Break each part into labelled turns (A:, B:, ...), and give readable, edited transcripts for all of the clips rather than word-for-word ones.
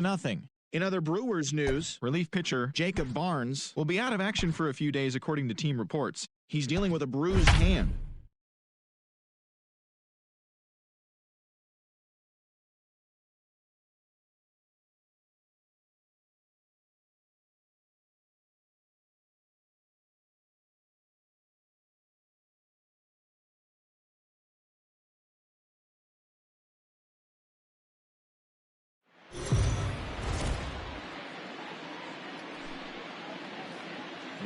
A: 0. In other Brewers news, relief pitcher Jacob Barnes will be out of action for a few days according to team reports. He's dealing with a bruised hand.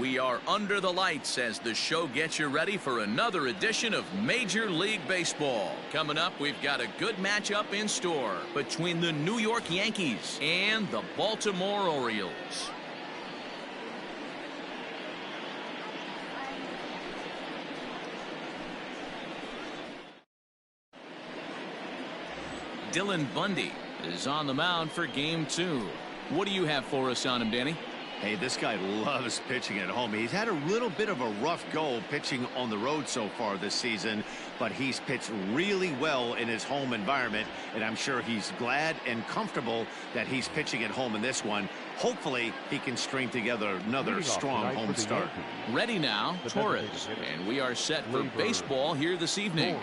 B: We are under the lights as the show gets you ready for another edition of Major League Baseball. Coming up, we've got a good matchup in store between the New York Yankees and the Baltimore Orioles. Dylan Bundy is on the mound for Game 2. What do you have for us on him, Danny?
C: Hey, this guy loves pitching at home. He's had a little bit of a rough go pitching on the road so far this season, but he's pitched really well in his home environment, and I'm sure he's glad and comfortable that he's pitching at home in this one. Hopefully, he can string together another strong home start.
B: Ready now, Torres, and we are set for baseball here this evening.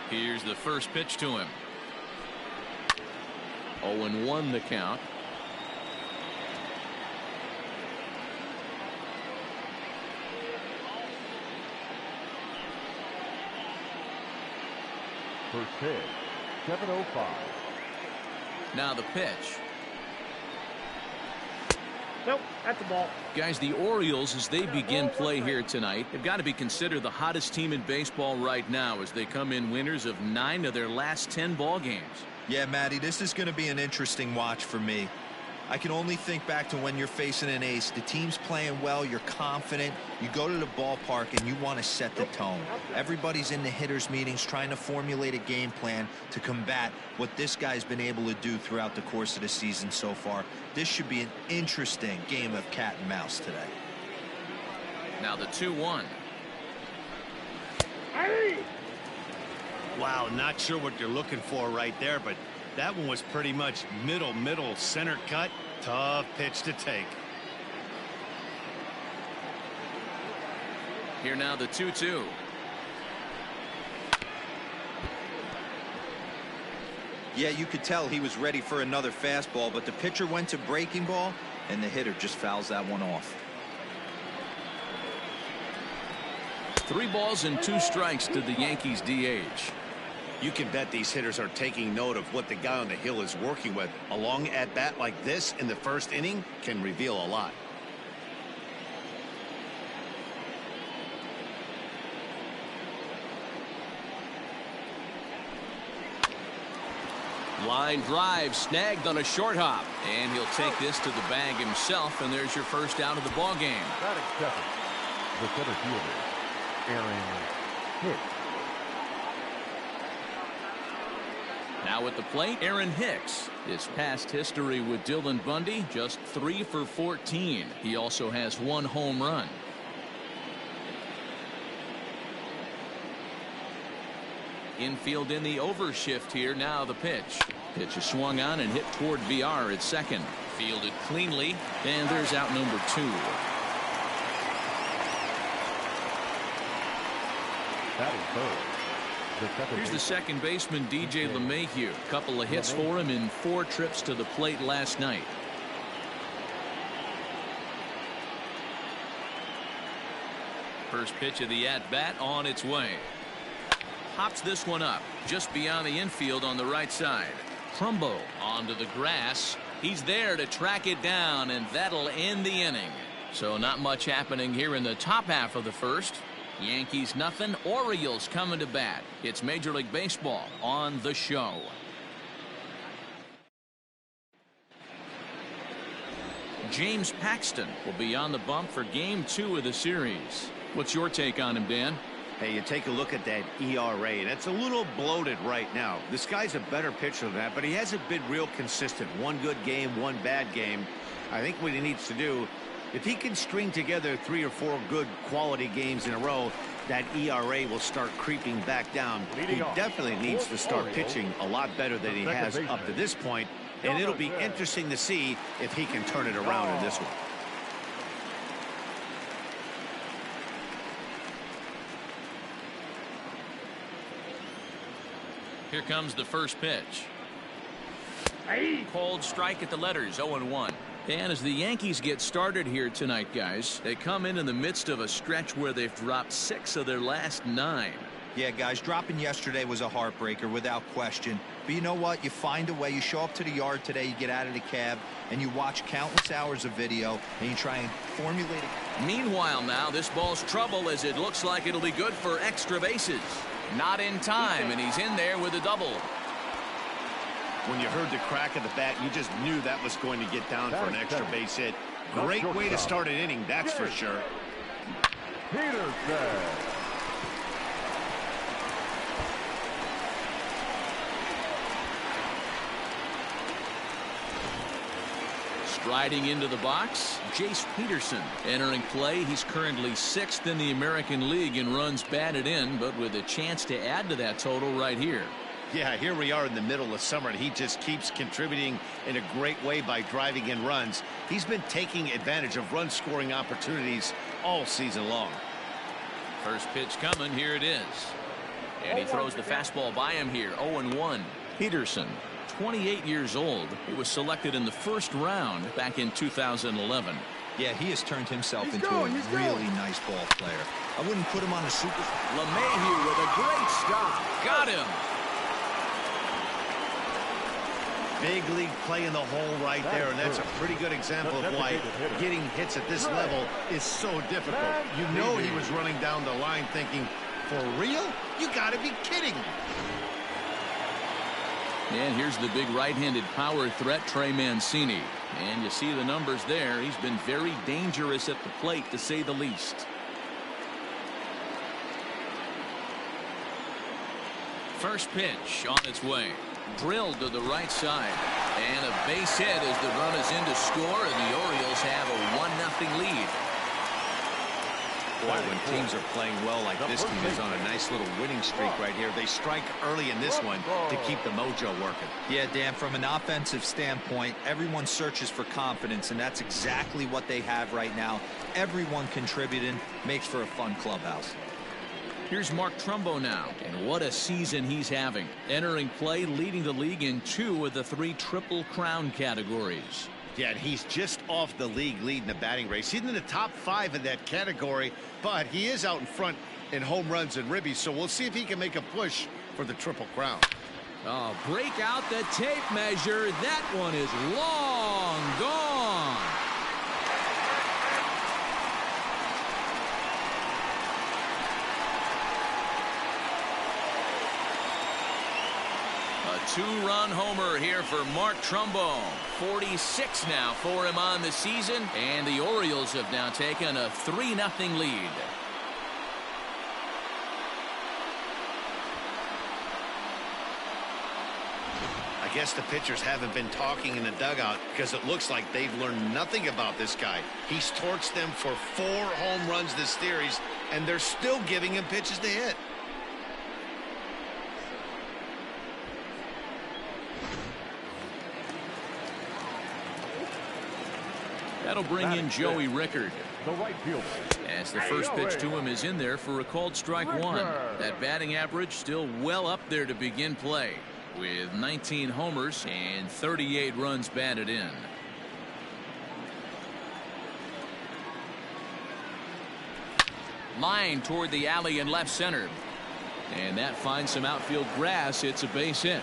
B: Here's the first pitch to him. 0-1 the count.
D: First pitch, 7:05.
B: Now the pitch.
E: Nope, that's a ball.
B: Guys, the Orioles, as they begin play here tonight, have got to be considered the hottest team in baseball right now as they come in winners of 9 of their last 10 ball games.
F: Yeah, Matty, this is going to be an interesting watch for me. I can only think back to when you're facing an ace. The team's playing well, you're confident, you go to the ballpark and you want to set the tone. Everybody's in the hitters meetings trying to formulate a game plan to combat what this guy's been able to do throughout the course of the season so far. This should be an interesting game of cat and mouse today.
B: Now the 2-1.
C: Wow, not sure what you're looking for right there, but that one was pretty much middle center cut. Tough pitch to take.
B: Here now the 2-2.
F: Yeah, you could tell he was ready for another fastball, but the pitcher went to breaking ball and the hitter just fouls that one off.
B: 3 balls and 2 strikes to the Yankees DH.
C: You can bet these hitters are taking note of what the guy on the hill is working with. A long at bat like this in the first inning can reveal a lot.
B: Line drive snagged on a short hop, and he'll take this to the bag himself, and there's your first out of the ball game.
D: Batting second, the center fielder, Aaron Hicks.
B: Now at the plate, Aaron Hicks. His past history with Dylan Bundy, just 3 for 14. He also has 1 home run. Infield in the overshift here. Now the pitch. Pitch is swung on and hit toward VR at second. Fielded cleanly, and there's out number 2.
D: Batting third.
B: Here's the second baseman, DJ LeMahieu. A couple of hits for him in 4 trips to the plate last night. First pitch of the at-bat on its way. Hops this one up just beyond the infield on the right side. Trumbo onto the grass. He's there to track it down, and that'll end the inning. So not much happening here in the top half of the first. Yankees nothing, Orioles coming to bat. It's Major League Baseball on the show. James Paxton will be on the bump for Game 2 of the series. What's your take on him, Dan?
C: Hey, you take a look at that ERA. That's a little bloated right now. This guy's a better pitcher than that, but he hasn't been real consistent. 1 good game, 1 bad game. I think what he needs to do, if he can string together 3 or 4 good quality games in a row, that ERA will start creeping back down. He definitely needs to start pitching a lot better than he has up to this point, and it'll be interesting to see if he can turn it around in this one.
B: Here comes the first pitch. Cold strike at the letters, 0-1. And as the Yankees get started here tonight, guys, they come in the midst of a stretch where they've dropped 6 of their last 9.
F: Yeah, guys, dropping yesterday was a heartbreaker without question. But you know what? You find a way. You show up to the yard today, you get out of the cab, and you watch countless hours of video, and you try and formulate it.
B: Meanwhile, now, this ball's trouble as it looks like it'll be good for extra bases. Not in time, and he's in there with a double.
C: When you heard the crack of the bat, you just knew that was going to get down for an extra base hit. Great way to start an inning, that's for sure.
B: Striding into the box, Jace Peterson entering play. He's currently 6th in the American League in runs batted in, but with a chance to add to that total right here.
C: Yeah, here we are in the middle of summer, and he just keeps contributing in a great way by driving in runs. He's been taking advantage of run-scoring opportunities all season long.
B: First pitch coming, here it is. And he throws the fastball by him here, 0-1. Peterson, 28 years old. He was selected in the first round back in 2011.
F: Yeah, he has turned himself into a really nice ball player. I wouldn't put him on a super.
B: LeMahieu with a great stop. Got him.
C: Big league play in the hole right there, and that's a pretty good example of why getting hits at this level is so difficult. You know he was running down the line thinking, for real? You got to be kidding me.
B: And here's the big right-handed power threat, Trey Mancini. And you see the numbers there. He's been very dangerous at the plate, to say the least. First pitch on its way. Drilled to the right side. And a base hit as the run is in to score, and the Orioles have a 1-0 lead.
C: Boy, when teams are playing well like this team is on a nice little winning streak right here, they strike early in this one to keep the mojo working.
F: Yeah, Dan, from an offensive standpoint, everyone searches for confidence, and that's exactly what they have right now. Everyone contributing makes for a fun clubhouse.
B: Here's Mark Trumbo now, and what a season he's having. Entering play, leading the league in 2 of the 3 Triple Crown categories.
C: Yeah, and he's just off the league lead in the batting race. He's in the top 5 in that category, but he is out in front in home runs and ribbies, so we'll see if he can make a push for the Triple Crown.
B: Oh, break out the tape measure. That one is long gone. A 2-run homer here for Mark Trumbo. 46 now for him on the season, and the Orioles have now taken a 3-0 lead.
C: I guess the pitchers haven't been talking in the dugout because it looks like they've learned nothing about this guy. He's torched them for 4 home runs this series, and they're still giving him pitches to hit.
B: That'll bring in Joey Rickard.
D: The right fielder.
B: As the first pitch to him is in there for a called strike 1. That batting average still well up there to begin play, with 19 homers and 38 runs batted in. Line toward the alley in left center. And that finds some outfield grass. It's a base hit.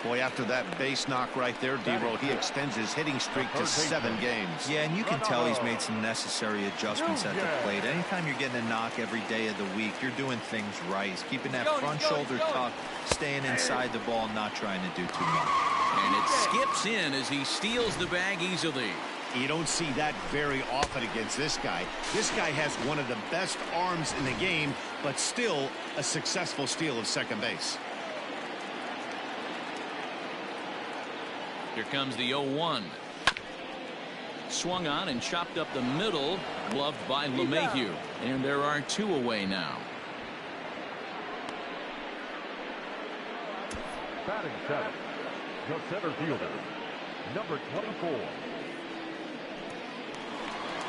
C: Boy, after that base knock right there, D-Roll, he extends his hitting streak to 7 games.
F: Yeah, and you can tell he's made some necessary adjustments at the plate. Anytime you're getting a knock every day of the week, you're doing things right. He's keeping that front shoulder tucked, staying inside the ball, not trying to do too much.
B: And it skips in as he steals the bag easily.
C: You don't see that very often against this guy. This guy has one of the best arms in the game, but still a successful steal of second base.
B: Here comes the 0-1. Swung on and chopped up the middle, gloved by LeMahieu. And there are 2 away now.
D: Batting 7th, the center fielder, number 24.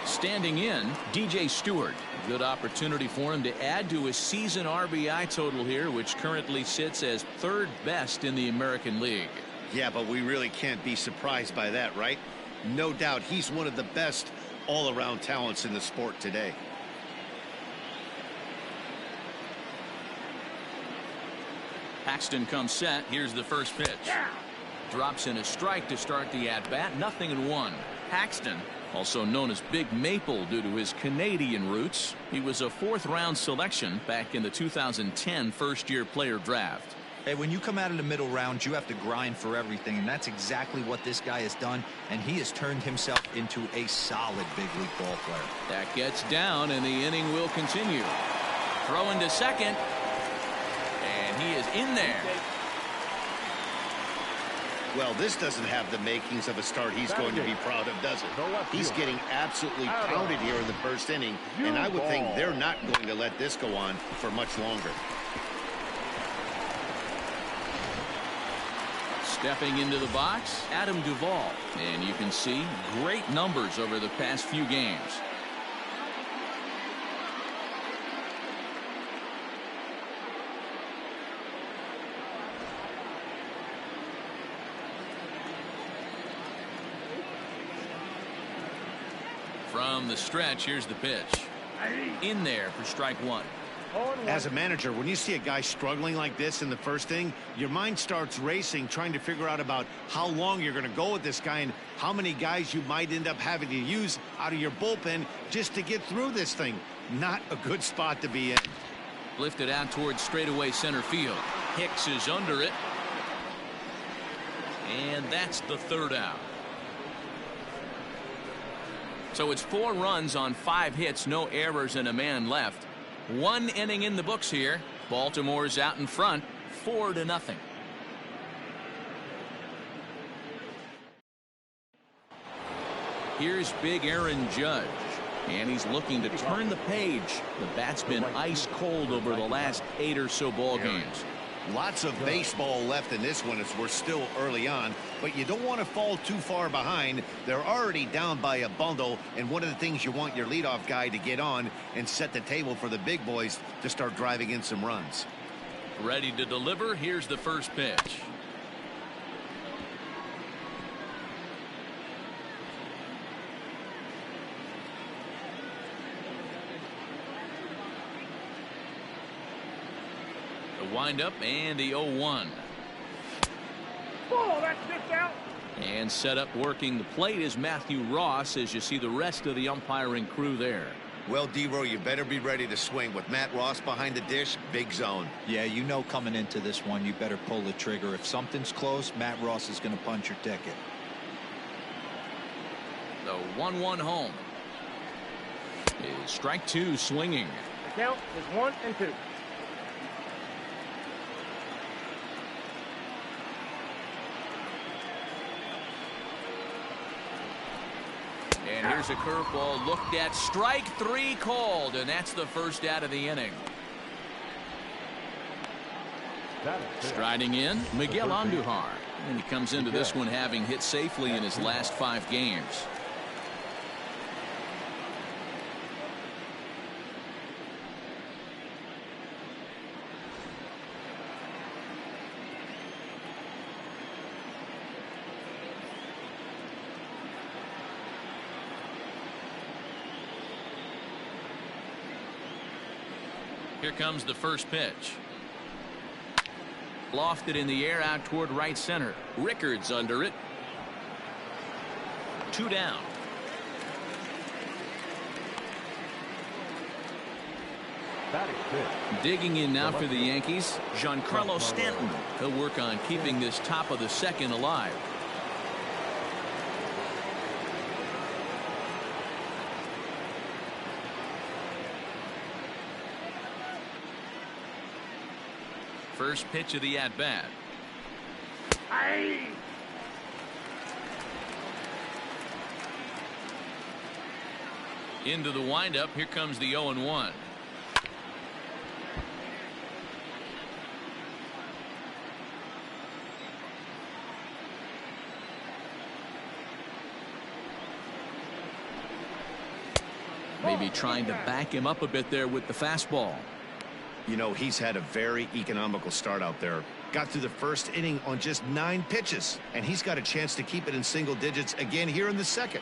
B: Standing in, DJ Stewart. Good opportunity for him to add to his season RBI total here, which currently sits as 3rd best in the American League.
C: Yeah, but we really can't be surprised by that, right? No doubt he's one of the best all-around talents in the sport today.
B: Paxton comes set. Here's the first pitch. Drops in a strike to start the at-bat. 0-1. Paxton, also known as Big Maple due to his Canadian roots. He was a 4th-round selection back in the 2010 first-year player draft.
F: Hey, when you come out of the middle round, you have to grind for everything, and that's exactly what this guy has done, and he has turned himself into a solid big league ball player.
B: That gets down, and the inning will continue. Throwing to second, and he is in there.
C: Well, this doesn't have the makings of a start he's going to be proud of, does it? He's getting absolutely pounded here in the first inning, and I would think they're not going to let this go on for much longer.
B: Stepping into the box, Adam Duvall. And you can see great numbers over the past few games. From the stretch, here's the pitch. In there for strike 1.
C: As a manager, when you see a guy struggling like this in the first inning, your mind starts racing, trying to figure out about how long you're going to go with this guy and how many guys you might end up having to use out of your bullpen just to get through this thing. Not a good spot to be in.
B: Lifted out towards straightaway center field. Hicks is under it. And that's the 3rd out. So it's 4 runs on 5 hits, no errors, and a man left. 1 inning in the books here. Baltimore's out in front, 4-0. Here's big Aaron Judge, and he's looking to turn the page. The bat's been ice cold over the last 8 or so ball games.
C: Lots of baseball left in this one as we're still early on, but you don't want to fall too far behind. They're already down by a bundle, and one of the things you want your leadoff guy to get on and set the table for the big boys to start driving in some runs.
B: Ready to deliver. Here's the first pitch. Wind up and the 0-1.
E: Oh, that's just out.
B: And set up working the plate is Matthew Ross as you see the rest of the umpiring crew there.
C: Well, D-Row, you better be ready to swing with Matt Ross behind the dish. Big zone.
F: Yeah, you know coming into this one, you better pull the trigger. If something's close, Matt Ross is going to punch your ticket.
B: The 1-1 home. Is strike 2 swinging.
E: The count is 1-2.
B: And here's a curveball looked at. Strike 3 called, and that's the first out of the inning. Striding in, Miguel Andujar. And he comes into this one having hit safely in his last 5 games. Here comes the first pitch. Lofted in the air out toward right center. Rickard's under it. 2 down. Digging in now for the Yankees, Giancarlo Stanton. He'll work on keeping this top of the second alive. First pitch of the at-bat. Into the windup. Here comes the 0-1. Maybe trying to back him up a bit there with the fastball.
C: You know, he's had a very economical start out there. Got through the first inning on just 9 pitches, and he's got a chance to keep it in single digits again here in the second.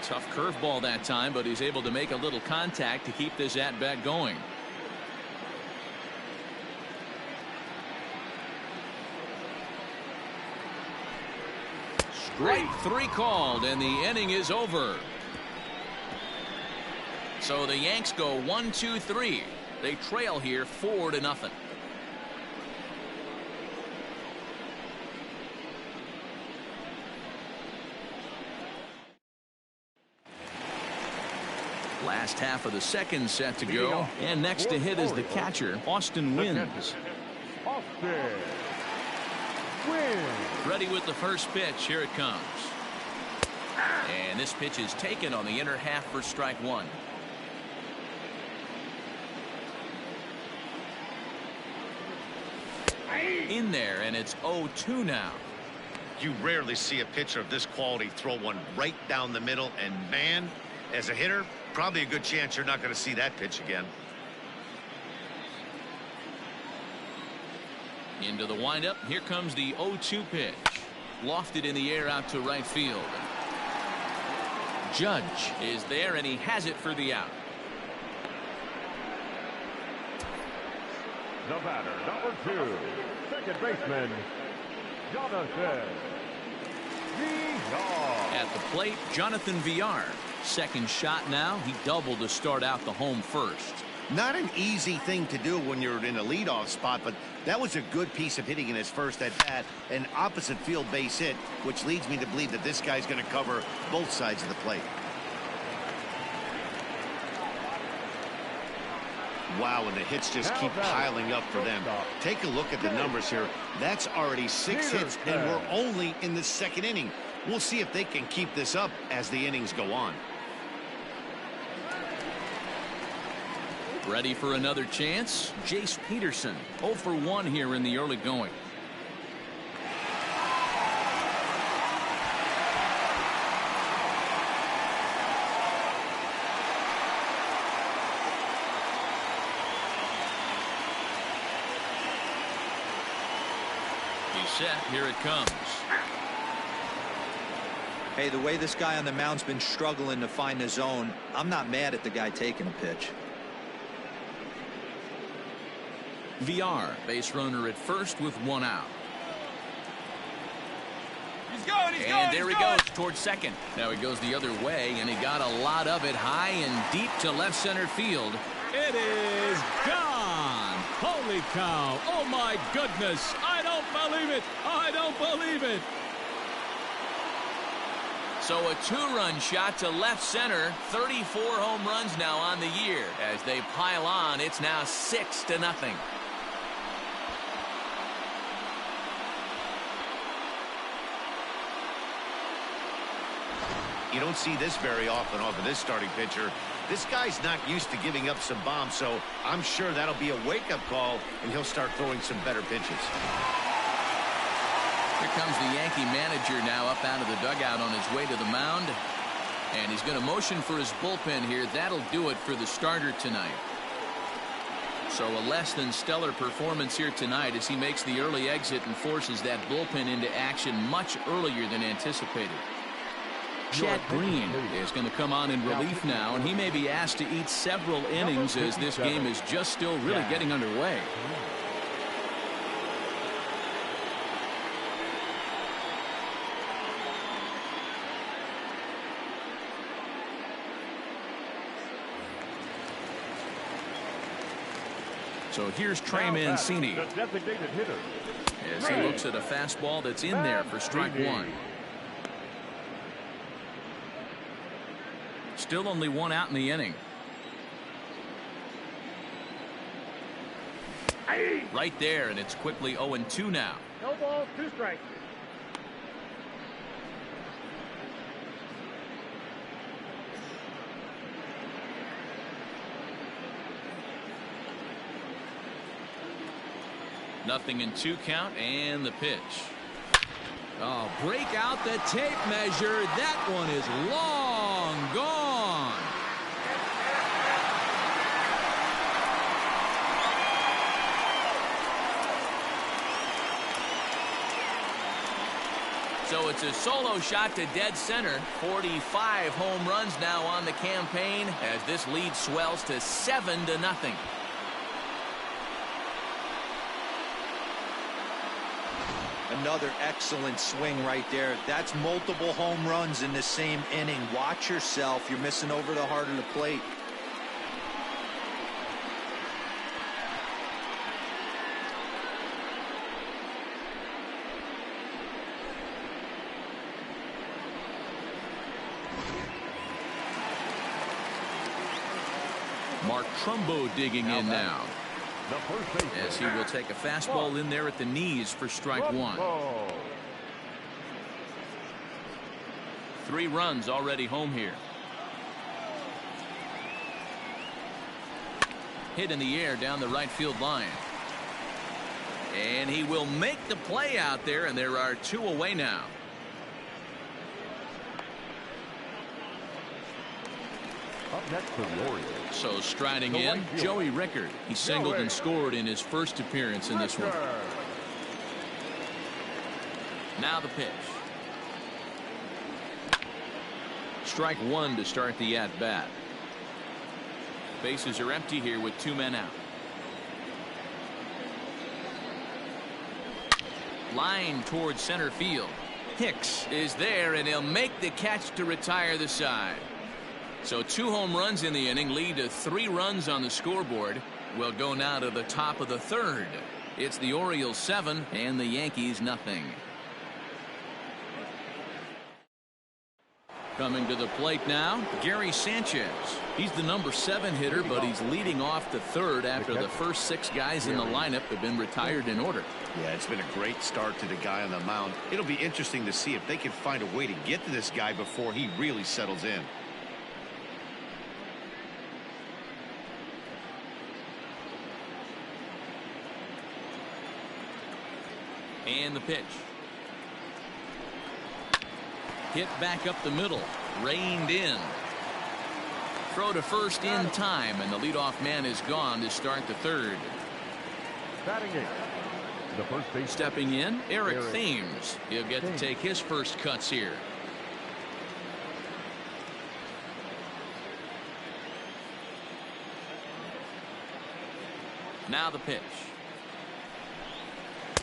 B: Tough curveball that time, but he's able to make a little contact to keep this at-bat going. Strike 3 called, and the inning is over. So the Yanks go 1-2-3. They trail here 4-0. Last half of the second set to go, and next to hit is the catcher, Austin Wins. Ready with the first pitch. Here it comes. And this pitch is taken on the inner half for strike 1. In there, and it's 0-2 now.
C: You rarely see a pitcher of this quality throw one right down the middle, and man, as a hitter, probably a good chance you're not going to see that pitch again.
B: Into the windup. Here comes the 0-2 pitch. Lofted in the air out to right field. Judge is there, and he has it for the out.
G: The batter, number 2, second baseman, Jonathan Villar.
B: At the plate, Jonathan Villar. Second shot now. He doubled to start out the home first.
C: Not an easy thing to do when you're in a leadoff spot, but that was a good piece of hitting in his first at bat, an opposite field base hit, which leads me to believe that this guy's going to cover both sides of the plate. Wow, and the hits just keep piling up for them. Take a look at the numbers here. That's already 6 hits, and we're only in the second inning. We'll see if they can keep this up as the innings go on.
B: Ready for another chance? Jace Peterson, 0 for 1 here in the early going. He's set. Here it comes.
H: Hey, the way this guy on the mound's been struggling to find the zone, I'm not mad at the guy taking a pitch.
B: Villar, base runner at first with 1 out. And there he goes towards second. Now he goes the other way, and he got a lot of it high and deep to left center field.
I: It is gone. Holy cow. Oh, my goodness. I don't believe it. I don't believe it.
B: So a 2-run shot to left center. 34 home runs now on the year. As they pile on, it's now 6-0.
C: You don't see this very often off of this starting pitcher. This guy's not used to giving up some bombs, so I'm sure that'll be a wake-up call, and he'll start throwing some better pitches.
B: Here comes the Yankee manager now up out of the dugout on his way to the mound. And he's going to motion for his bullpen here. That'll do it for the starter tonight. So a less than stellar performance here tonight as he makes the early exit and forces that bullpen into action much earlier than anticipated. Chad Green is going to come on in relief now, and he may be asked to eat several innings as this game is just still really getting underway. So here's Trey Mancini as he looks at a fastball that's in there for strike 1. Still only 1 out in the inning. Right there, and it's quickly 0-2 now.
E: No balls, 2 strikes.
B: 0-2 count and the pitch.
I: Oh, break out the tape measure. That one is long gone.
B: So it's a solo shot to dead center. 45 home runs now on the campaign as this lead swells to 7-0.
H: Another excellent swing right there. That's multiple home runs in the same inning. Watch yourself. You're missing over the heart of the plate.
B: Mark Trumbo digging in now, as he will take a fastball in there at the knees for strike one. 3 runs already home here. Hit in the air down the right field line. And he will make the play out there, and there are 2 away now.
G: Up next for the Orioles.
B: So striding in, Joey Rickard. He singled and scored in his first appearance in this one. Now the pitch. Strike one to start the at-bat. Bases are empty here with 2 men out. Line towards center field. Hicks is there, and he'll make the catch to retire the side. So 2 home runs in the inning lead to 3 runs on the scoreboard. We'll go now to the top of the 3rd. It's the Orioles 7 and the Yankees nothing. Coming to the plate now, Gary Sanchez. He's the number 7 hitter, but he's leading off the 3rd after the first 6 guys in the lineup have been retired in order.
C: Yeah, it's been a great start to the guy on the mound. It'll be interesting to see if they can find a way to get to this guy before he really settles in.
B: And the pitch. Hit back up the middle. Reined in. Throw to first in time, and the leadoff man is gone to start the 3rd.
G: Batting 8. The first base.
B: Stepping in, Eric Thames. He'll get to take his first cuts here. Now the pitch.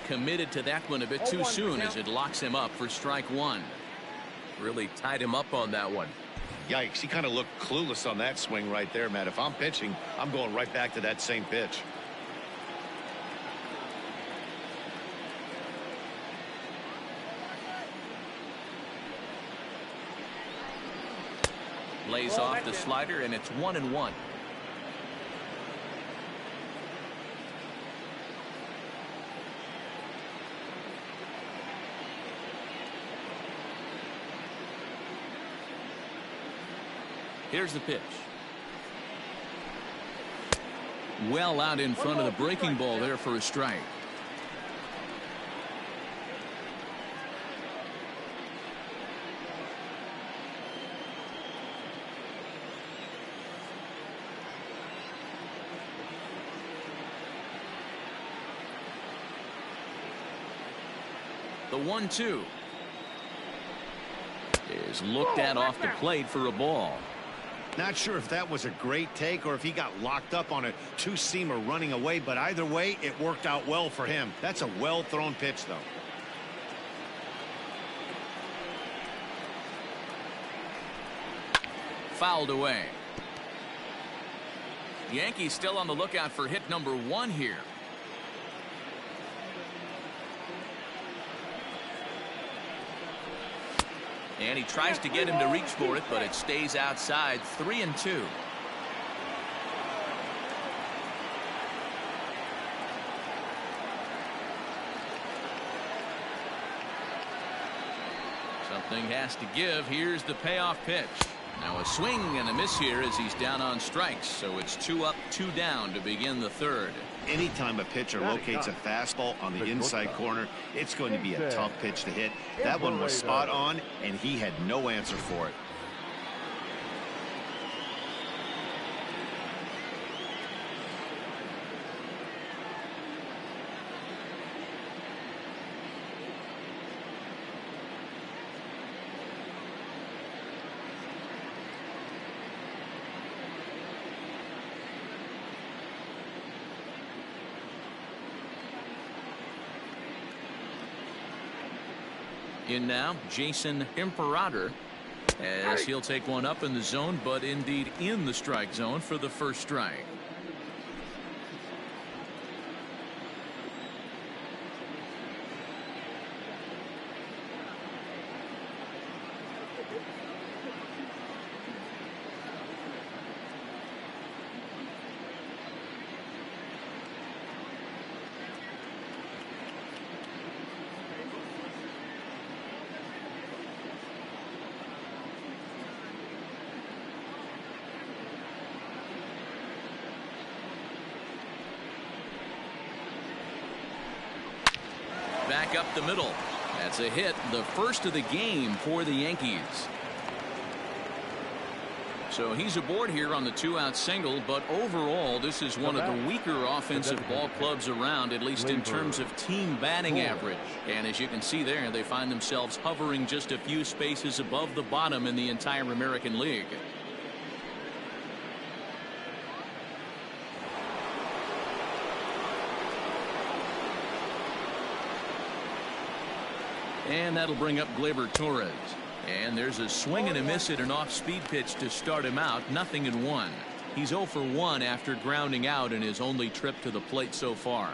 B: Committed to that one a bit too soon as it locks him up for strike one. Really tied him up on that one.
C: Yikes, he kind of looked clueless on that swing right there, Matt. If I'm pitching, I'm going right back to that same pitch.
B: Lays off the slider, and it's 1-1. Here's the pitch. Well out in front of the breaking ball there for a strike. The 1-2 is looked at off the plate for a ball.
C: Not sure if that was a great take or if he got locked up on a 2-seamer running away, but either way, it worked out well for him. That's a well-thrown pitch, though.
B: Fouled away. Yankees still on the lookout for hit number 1 here. And he tries to get him to reach for it, but it stays outside. 3-2. Something has to give. Here's the payoff pitch. Now a swing and a miss here as he's down on strikes. So it's 2 up, 2 down to begin the third.
C: Anytime a pitcher locates a fastball on the inside corner, it's going to be a tough pitch to hit. That one was spot on, and he had no answer for it.
B: In now, Jason Imperator, as he'll take one up in the zone, but indeed in the strike zone for the first strike. Back up the middle. That's a hit, the first of the game for the Yankees. So he's aboard here on the 2-out single, but overall this is one of the weaker offensive ball clubs around, at least in terms of team batting average. And as you can see there, they find themselves hovering just a few spaces above the bottom in the entire American League. And that'll bring up Gleyber Torres. And there's a swing and a miss at an off-speed pitch to start him out. 0-1. He's 0 for 1 after grounding out in his only trip to the plate so far.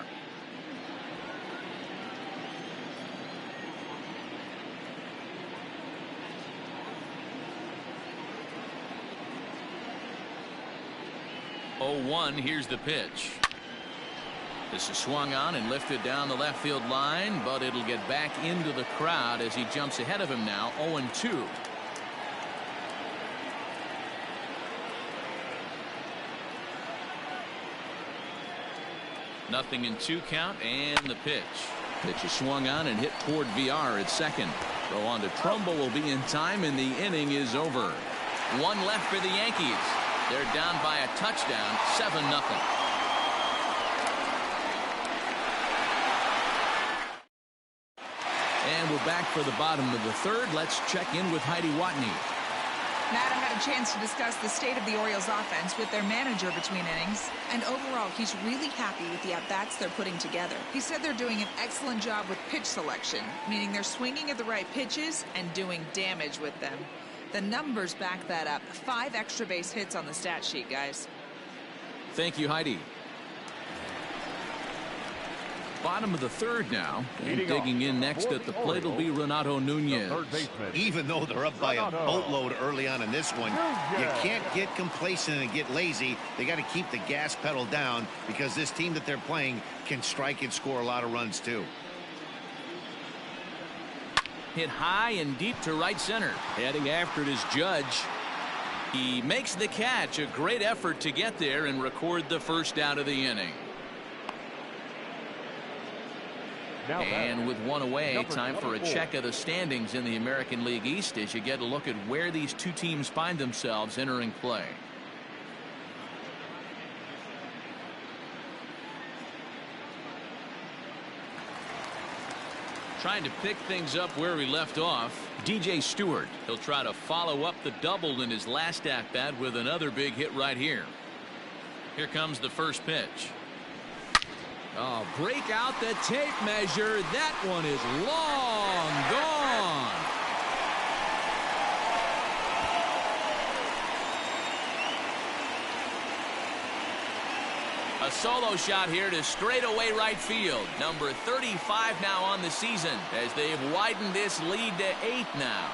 B: Here's the pitch. This is swung on and lifted down the left field line, but it'll get back into the crowd as he jumps ahead of him now. 0-2. Nothing in 2 count, and the pitch. Pitch is swung on and hit toward VR at second. Throw on to Trumbo will be in time, and the inning is over. 1 left for the Yankees. They're down by a touchdown, 7-0. And we're back for the bottom of the third. Let's check in with Heidi Watney.
J: Matt, I had a chance to discuss the state of the Orioles offense with their manager between innings, and overall he's really happy with the at-bats they're putting together. He said they're doing an excellent job with pitch selection, meaning they're swinging at the right pitches and doing damage with them. The numbers back that up. 5 extra base hits on the stat sheet, guys.
B: Thank you, Heidi. Bottom of the third now, and digging in next at the plate will be Renato Nunez.
C: Even though they're up by a boatload early on in this one, you can't get complacent and get lazy. They got to keep the gas pedal down because this team that they're playing can strike and score a lot of runs too.
B: Hit high and deep to right center. Heading after it is Judge. He makes the catch. A great effort to get there and record the first out of the inning. And with 1 away, time for a check of the standings in the American League East as you get a look at where these 2 teams find themselves entering play. Trying to pick things up where we left off, DJ Stewart. He'll try to follow up the double in his last at-bat with another big hit right here. Here comes the first pitch.
I: Oh, break out the tape measure. That one is long gone.
B: A solo shot here to straightaway right field. Number 35 now on the season as they've widened this lead to 8 now.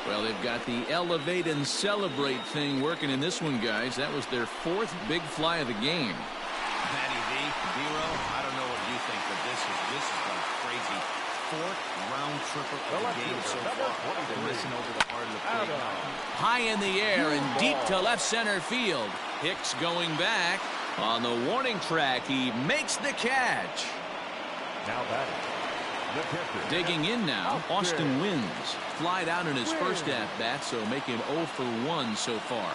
B: Well, they've got the elevate and celebrate thing working in this one, guys. That was their 4th big fly of the game.
C: Matty V, Biro, I don't know what you think, but this has gone crazy. fourth round tripper of the game so far. They're missing over the heart of the plate.
B: High in the air and deep to left center field. Hicks going back. On the warning track, he makes the catch.
G: Now batting.
B: Digging in now, Austin wins. Flied out in his first at-bat, so making 0 for 1 so far.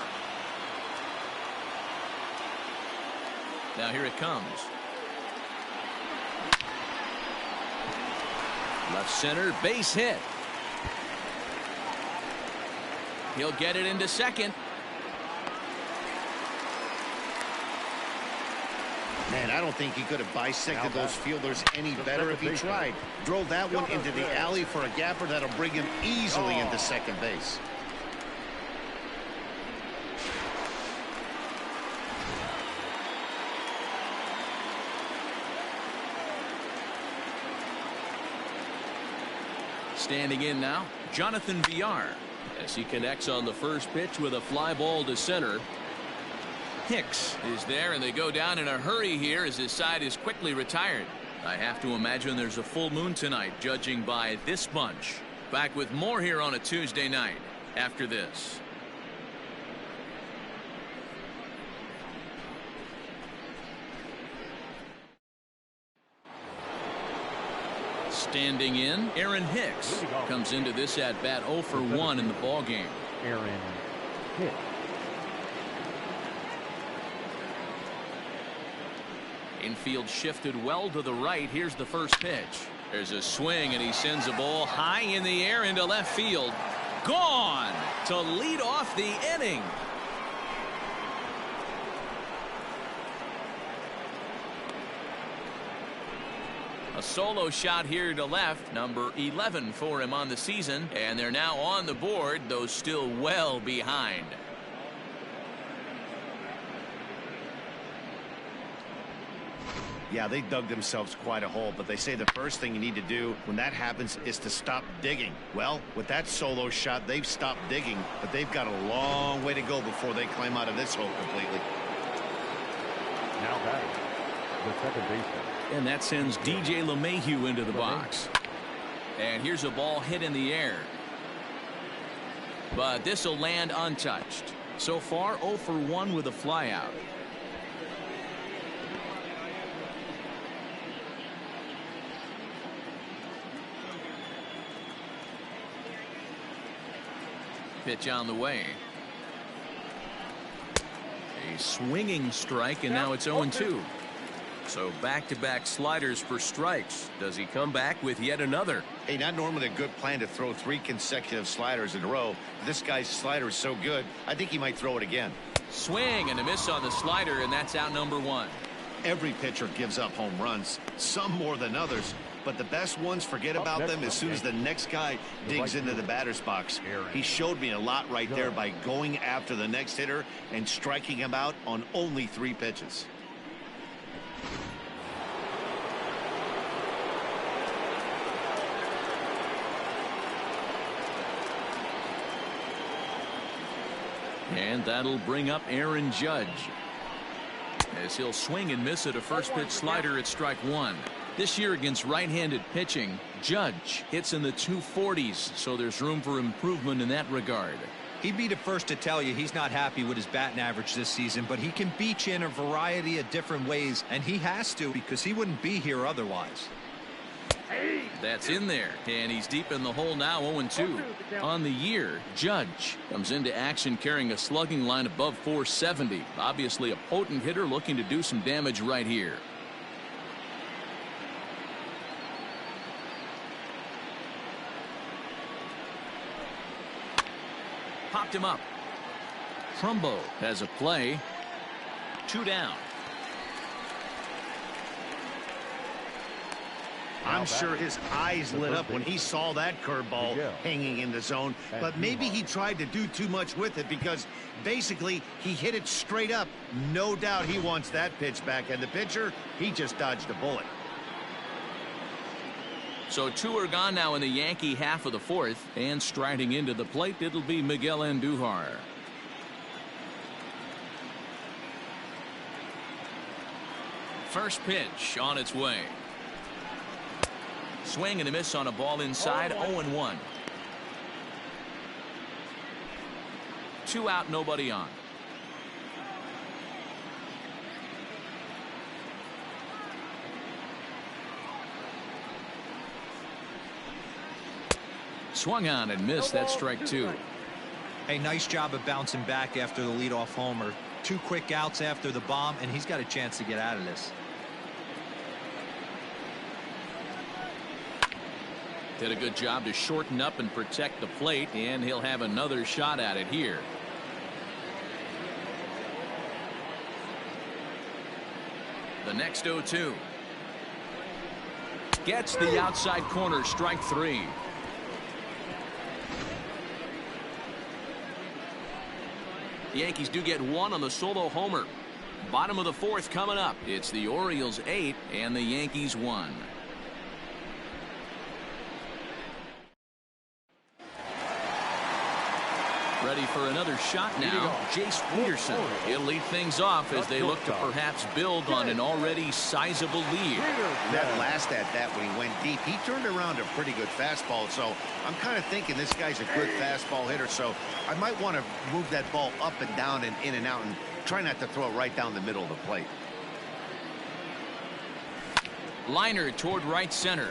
B: Now here it comes. Left center, base hit. He'll get it into second.
C: Man, I don't think he could have bisected those fielders any better if he tried. Drove that one into the alley for a gapper that'll bring him easily into second base.
B: Standing in now, Jonathan Villar, as he connects on the first pitch with a fly ball to center. Hicks is there, and they go down in a hurry here as his side is quickly retired. I have to imagine there's a full moon tonight, judging by this bunch. Back with more here on a Tuesday night after this. Standing in, Aaron Hicks comes into this at bat 0 for 1 in the ball game.
D: Aaron Hicks.
B: Infield shifted well to the right. Here's the first pitch. There's a swing, and he sends a ball high in the air into left field. Gone to lead off the inning. A solo shot here to left, number 11 for him on the season, and they're now on the board, though still well behind.
C: Yeah, they dug themselves quite a hole, but they say the first thing you need to do when that happens is to stop digging. Well, with that solo shot, they've stopped digging, but they've got a long way to go before they climb out of this hole completely.
G: Now batting, the second baseman.
B: And that sends DJ LeMahieu into the box. And here's a ball hit in the air. But this will land untouched. So far, 0 for 1 with a flyout. Pitch on the way. A swinging strike, and now it's 0-2. So back-to-back sliders for strikes. Does he come back with yet another?
C: Hey, not normally a good plan to throw 3 consecutive sliders in a row. This guy's slider is so good, I think he might throw it again.
B: Swing and a miss on the slider, and that's out number 1.
C: Every pitcher gives up home runs, some more than others, but the best ones forget about them as soon as the next guy digs into the batter's box. He showed me a lot right there by going after the next hitter and striking him out on only 3 pitches.
B: And that'll bring up Aaron Judge, as he'll swing and miss at a first pitch slider at strike 1. This year against right-handed pitching, Judge hits in the 240s, so there's room for improvement in that regard.
H: He'd be the first to tell you he's not happy with his batting average this season, but he can beat you in a variety of different ways, and he has to because he wouldn't be here otherwise.
B: That's in there, and he's deep in the hole now, 0-2. On the year, Judge comes into action carrying a slugging line above 470. Obviously a potent hitter looking to do some damage right here. Popped him up. Trumbo has a play. 2 down.
C: I'm sure his eyes lit up when he saw that curveball hanging in the zone, but maybe he tried to do too much with it because basically he hit it straight up. No doubt he wants that pitch back, and the pitcher, he just dodged a bullet.
B: So 2 are gone now in the Yankee half of the 4th, and striding into the plate, it'll be Miguel Andujar. First pitch on its way. Swing and a miss on a ball inside. 0-1. 2 out, nobody on. Swung on and missed. That's strike 2.
H: Hey, nice job of bouncing back after the leadoff homer. 2 quick outs after the bomb, and he's got a chance to get out of this.
B: Did a good job to shorten up and protect the plate, and he'll have another shot at it here. The next 0-2. Gets the outside corner, strike 3. The Yankees do get 1 on the solo homer. Bottom of the 4th coming up. It's the Orioles 8 and the Yankees 1. Ready for another shot now. Jace Peterson. He'll lead things off as they look to perhaps build on an already sizable lead.
C: That last at bat when he went deep, he turned around a pretty good fastball. So I'm kind of thinking this guy's a good fastball hitter. So I might want to move that ball up and down and in and out and try not to throw it right down the middle of the plate.
B: Liner toward right center.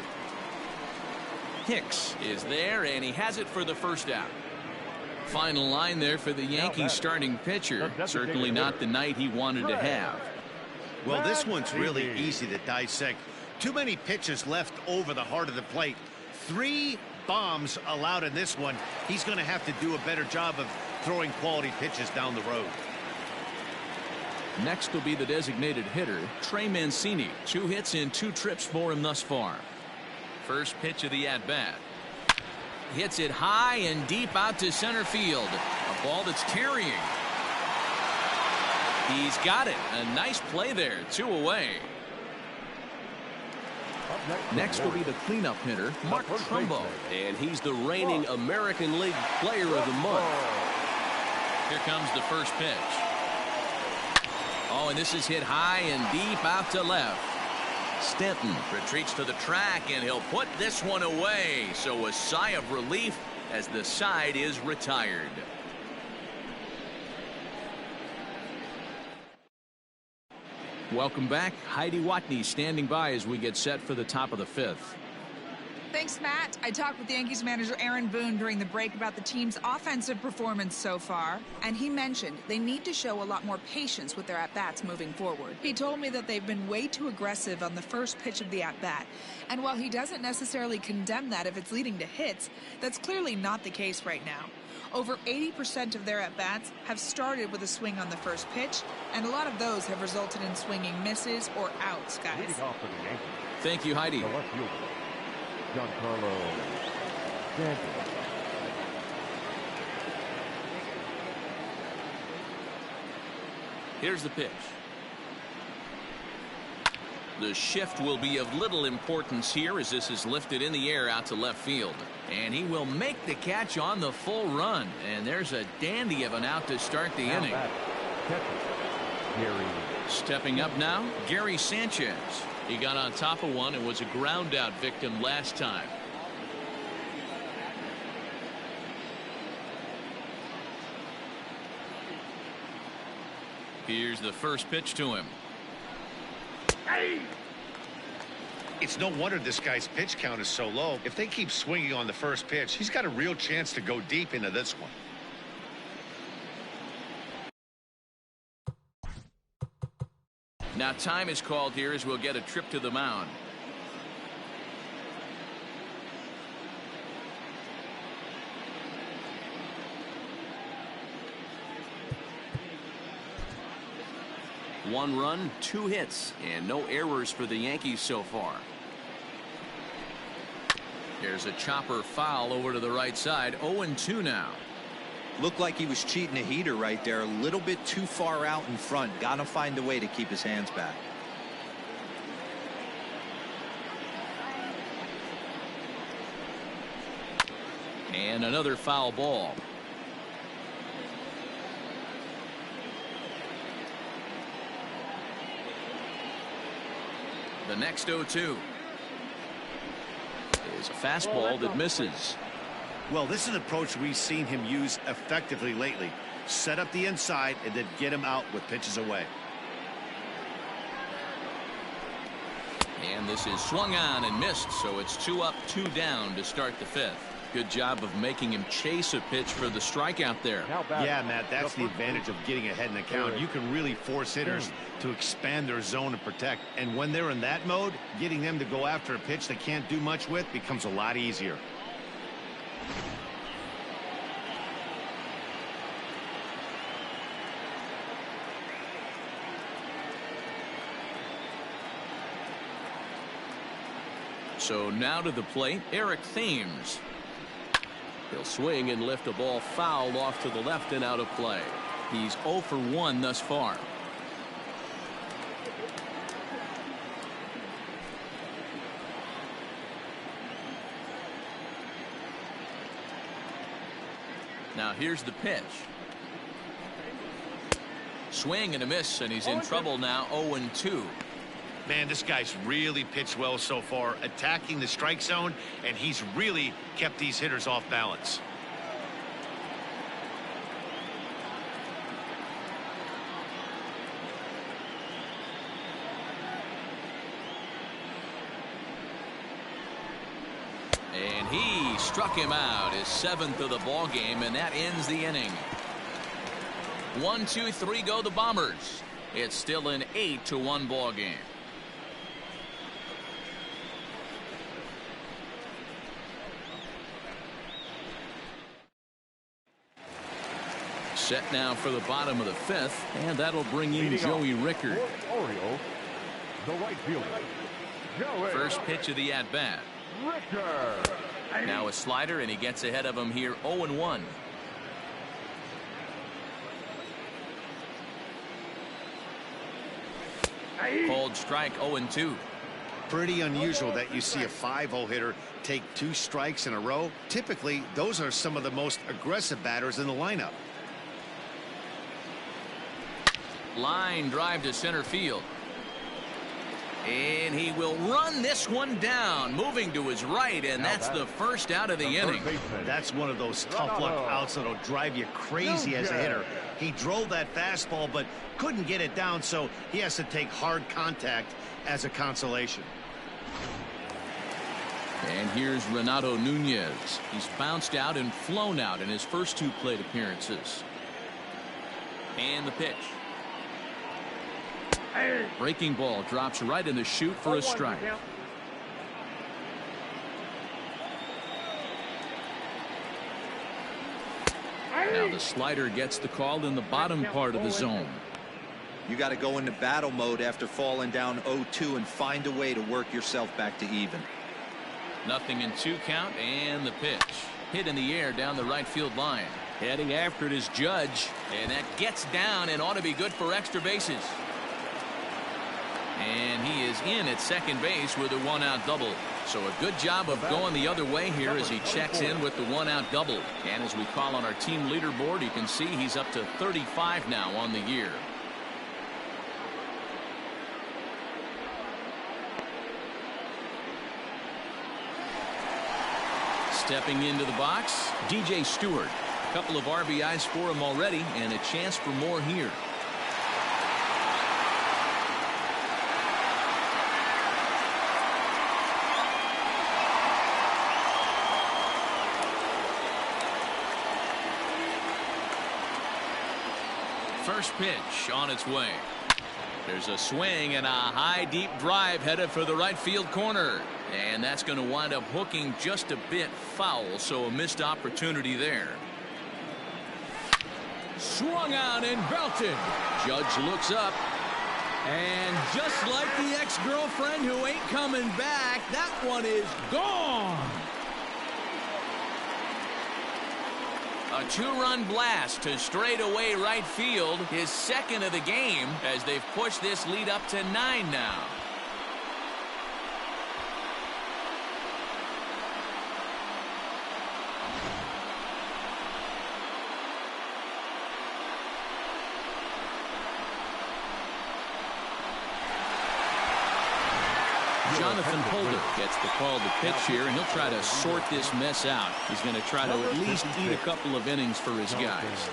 B: Hicks is there, and he has it for the first out. Final line there for the Yankees starting pitcher. Certainly not the night he wanted to have.
C: Well, this one's really easy to dissect. Too many pitches left over the heart of the plate. 3 bombs allowed in this one. He's going to have to do a better job of throwing quality pitches down the road.
B: Next will be the designated hitter, Trey Mancini. 2 hits in 2 trips for him thus far. First pitch of the at-bat. Hits it high and deep out to center field. A ball that's carrying. He's got it. A nice play there. 2 away. Next will be the cleanup hitter, Mark Trumbo. And he's the reigning American League Player of the Month. Here comes the first pitch. Oh, and this is hit high and deep out to left. Stanton retreats to the track, and he'll put this one away. So a sigh of relief as the side is retired. Welcome back. Heidi Watney standing by as we get set for the top of the 5th.
J: Thanks, Matt. I talked with Yankees manager Aaron Boone during the break about the team's offensive performance so far, and he mentioned they need to show a lot more patience with their at-bats moving forward. He told me that they've been way too aggressive on the first pitch of the at-bat, and while he doesn't necessarily condemn that if it's leading to hits, that's clearly not the case right now. Over 80% of their at-bats have started with a swing on the first pitch, and a lot of those have resulted in swinging misses or outs, guys.
B: Thank you, Heidi. Here's the pitch. The shift will be of little importance here as this is lifted in the air out to left field. And he will make the catch on the full run. And there's a dandy of an out to start the inning. Stepping up now, Gary Sanchez. He got on top of one and was a ground out victim last time. Here's the first pitch to him.
C: It's no wonder this guy's pitch count is so low. If they keep swinging on the first pitch, he's got a real chance to go deep into this one.
B: Now time is called here as we'll get a trip to the mound. One run, 2 hits, and no errors for the Yankees so far. There's a chopper foul over to the right side. 0-2 now.
H: Looked like he was cheating a heater right there. A little bit too far out in front. Got to find a way to keep his hands back.
B: And another foul ball. The next 0-2. a fastball that misses.
C: Well, this is an approach we've seen him use effectively lately. Set up the inside and then get him out with pitches away.
B: And this is swung on and missed, so it's 2 up, 2 down to start the 5th. Good job of making him chase a pitch for the strikeout there.
C: Yeah, Matt, that's the advantage of getting ahead in the count. You can really force hitters to expand their zone and protect. And when they're in that mode, getting them to go after a pitch they can't do much with becomes a lot easier.
B: So now to the plate, Eric Thames. He'll swing and lift a ball foul off to the left and out of play. He's 0 for 1 thus far. Now here's the pitch. Swing and a miss, and he's in trouble now. 0-2.
C: Man, this guy's really pitched well so far, attacking the strike zone, and he's really kept these hitters off balance.
B: And he struck him out, his 7th of the ball game, and that ends the inning. 1, 2, 3 go the Bombers. It's still an 8-1 ball game. Set now for the bottom of the 5th, and that'll bring in Joey Rickard.
G: Orioles, the right fielder, Joey.
B: First pitch of the at-bat.
G: Rickard.
B: Now a slider, and he gets ahead of him here. 0-1. Called strike. 0-2.
C: Pretty unusual that you see a 5-0 hitter take 2 strikes in a row. Typically, those are some of the most aggressive batters in the lineup.
B: Line drive to center field. And he will run this one down, moving to his right, and that's the first out of the inning.
C: That's one of those tough luck outs that'll drive you crazy as a hitter. He drove that fastball but couldn't get it down, so he has to take hard contact as a consolation.
B: And here's Renato Nunez. He's bounced out and flown out in his first 2 plate appearances. And the pitch. Breaking ball drops right in the chute for a strike. Now the slider gets the call in the bottom part of the zone.
H: You got to go into battle mode after falling down 0-2 and find a way to work yourself back to even.
B: 0-2 count, and the pitch. Hit in the air down the right field line. Heading after it is Judge, and that gets down and ought to be good for extra bases. And he is in at second base with a 1-out double. So a good job of going the other way here as he checks in with the 1-out double. And as we call on our team leaderboard, you can see he's up to 35 now on the year. Stepping into the box, DJ Stewart. A couple of RBIs for him already, and a chance for more here. First pitch on its way. There's a swing and a high deep drive headed for the right field corner, and that's going to wind up hooking just a bit foul, so a missed opportunity there.
I: Swung out and belted.
B: Judge looks up,
I: and just like the ex-girlfriend who ain't coming back, that one is gone.
B: A 2-run blast to straightaway right field, his second of the game, as they've pushed this lead up to 9 now. Jonathan Holder gets the call to pitch here, and he'll try to sort this mess out. He's going to try to at least eat a couple of innings for his guys.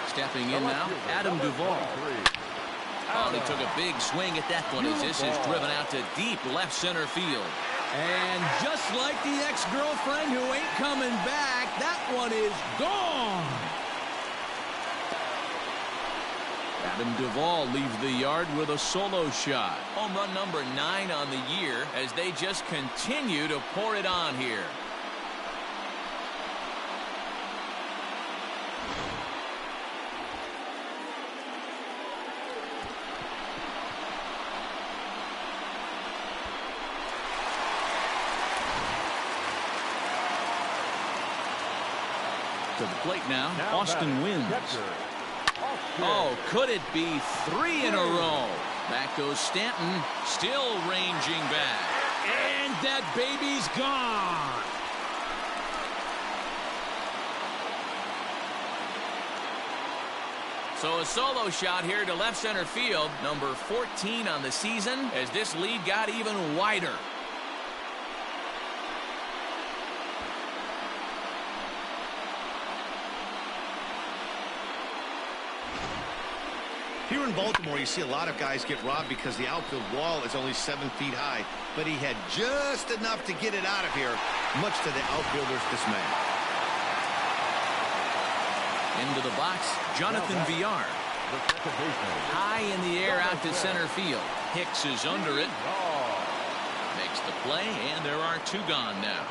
B: Stepping in now, Adam Duvall. Oh, he took a big swing at that one as this is driven out to deep left center field.
I: And just like the ex-girlfriend who ain't coming back, that one is gone.
B: Adam Duvall leaves the yard with a solo shot. Home run number 9 on the year as they just continue to pour it on here. To the plate now Austin wins. Oh, could it be 3 in a row? Back goes Stanton, still ranging back.
I: And that baby's gone.
B: So a solo shot here to left center field, number 14 on the season, as this lead got even wider.
C: Here in Baltimore, you see a lot of guys get robbed because the outfield wall is only 7 feet high, but he had just enough to get it out of here, much to the outfielder's dismay.
B: Into the box, Jonathan Villar. High in the air out to center field. Hicks is under it. Makes the play, and there are 2 gone now.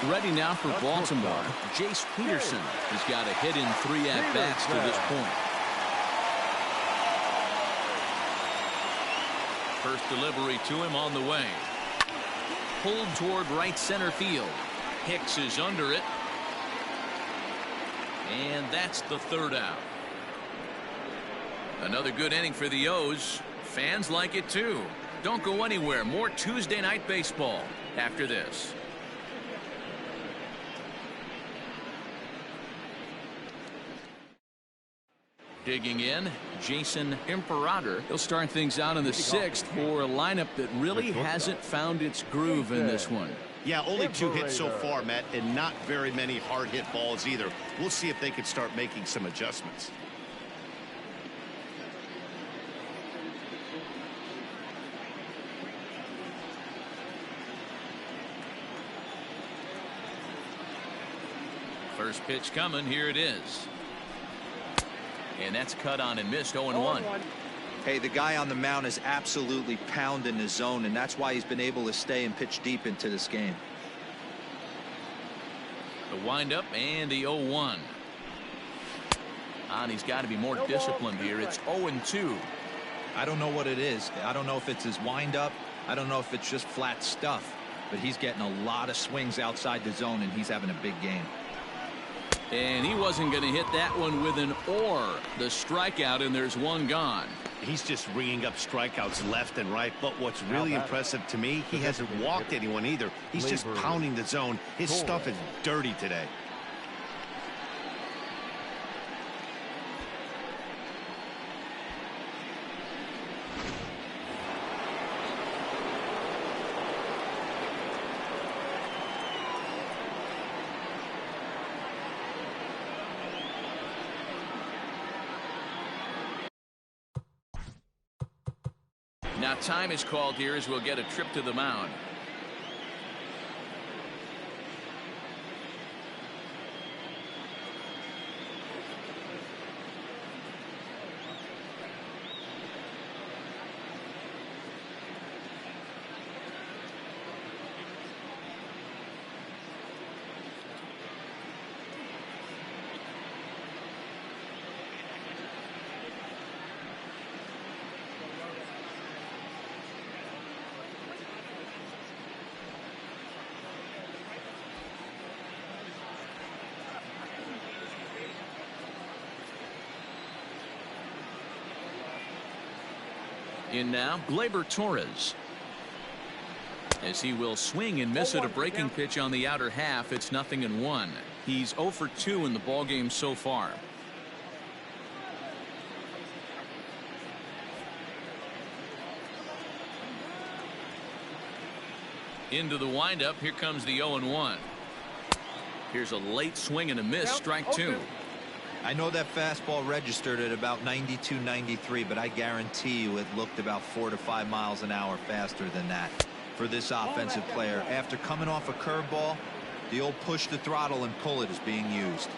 B: Ready now for Baltimore. Jace Peterson has got a hit in 3 at-bats to this point. First delivery to him on the way. Pulled toward right center field. Hicks is under it. And that's the 3rd out. Another good inning for the O's. Fans like it too. Don't go anywhere. More Tuesday night baseball after this. Digging in, Jason Imperator. He'll start things out in the 6th for a lineup that really hasn't found its groove in this one.
C: Yeah, only 2 hits so far, Matt, and not very many hard hit balls either. We'll see if they can start making some adjustments.
B: First pitch coming. Here it is. And that's cut on and missed. 0-1.
H: Hey, the guy on the mound is absolutely pounding his zone, and that's why he's been able to stay and pitch deep into this game.
B: The windup and the 0-1. And he's got to be more disciplined here. It's 0-2.
H: I don't know what it is. I don't know if it's his windup. I don't know if it's just flat stuff. But he's getting a lot of swings outside the zone, and he's having a big game.
B: And he wasn't going to hit that one with an or. The strikeout, and there's 1 gone.
C: He's just ringing up strikeouts left and right. But what's really impressive to me, he hasn't walked anyone either. He's just pounding the zone. His stuff is dirty today.
B: Now time is called here as we'll get a trip to the mound. In now, Gleyber Torres. as he will swing and miss at a breaking pitch on the outer half. It's 0-1. He's 0 for 2 in the ballgame so far. Into the windup. Here comes the 0-1. Here's a late swing and a miss. Strike 2.
H: I know that fastball registered at about 92, 93, but I guarantee you it looked about 4 to 5 miles an hour faster than that for this offensive player. After coming off a curveball, the old push the throttle and pull it is being used.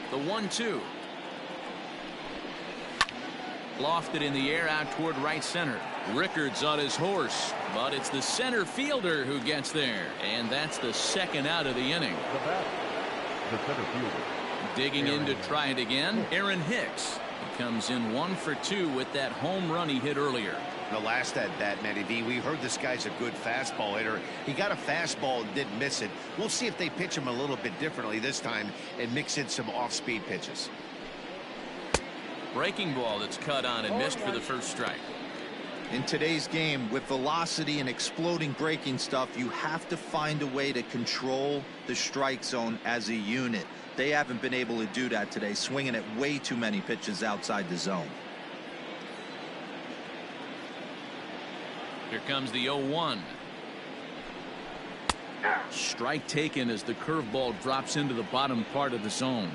B: The 1-2. Lofted in the air out toward right center. Rickard's on his horse, but it's the center fielder who gets there, and that's the second out of the inning.
G: The center fielder.
B: Digging in to try it again, Aaron Hicks. He comes in 1 for 2 with that home run he hit earlier.
C: The last at bat, Matty D, we heard this guy's a good fastball hitter. He got a fastball and didn't miss it. We'll see if they pitch him a little bit differently this time and mix in some off-speed pitches.
B: Breaking ball that's cut on and missed for the first strike.
H: In today's game, with velocity and exploding breaking stuff, you have to find a way to control the strike zone as a unit. They haven't been able to do that today, swinging at way too many pitches outside the zone.
B: Here comes the 0-1. Strike taken as the curveball drops into the bottom part of the zone.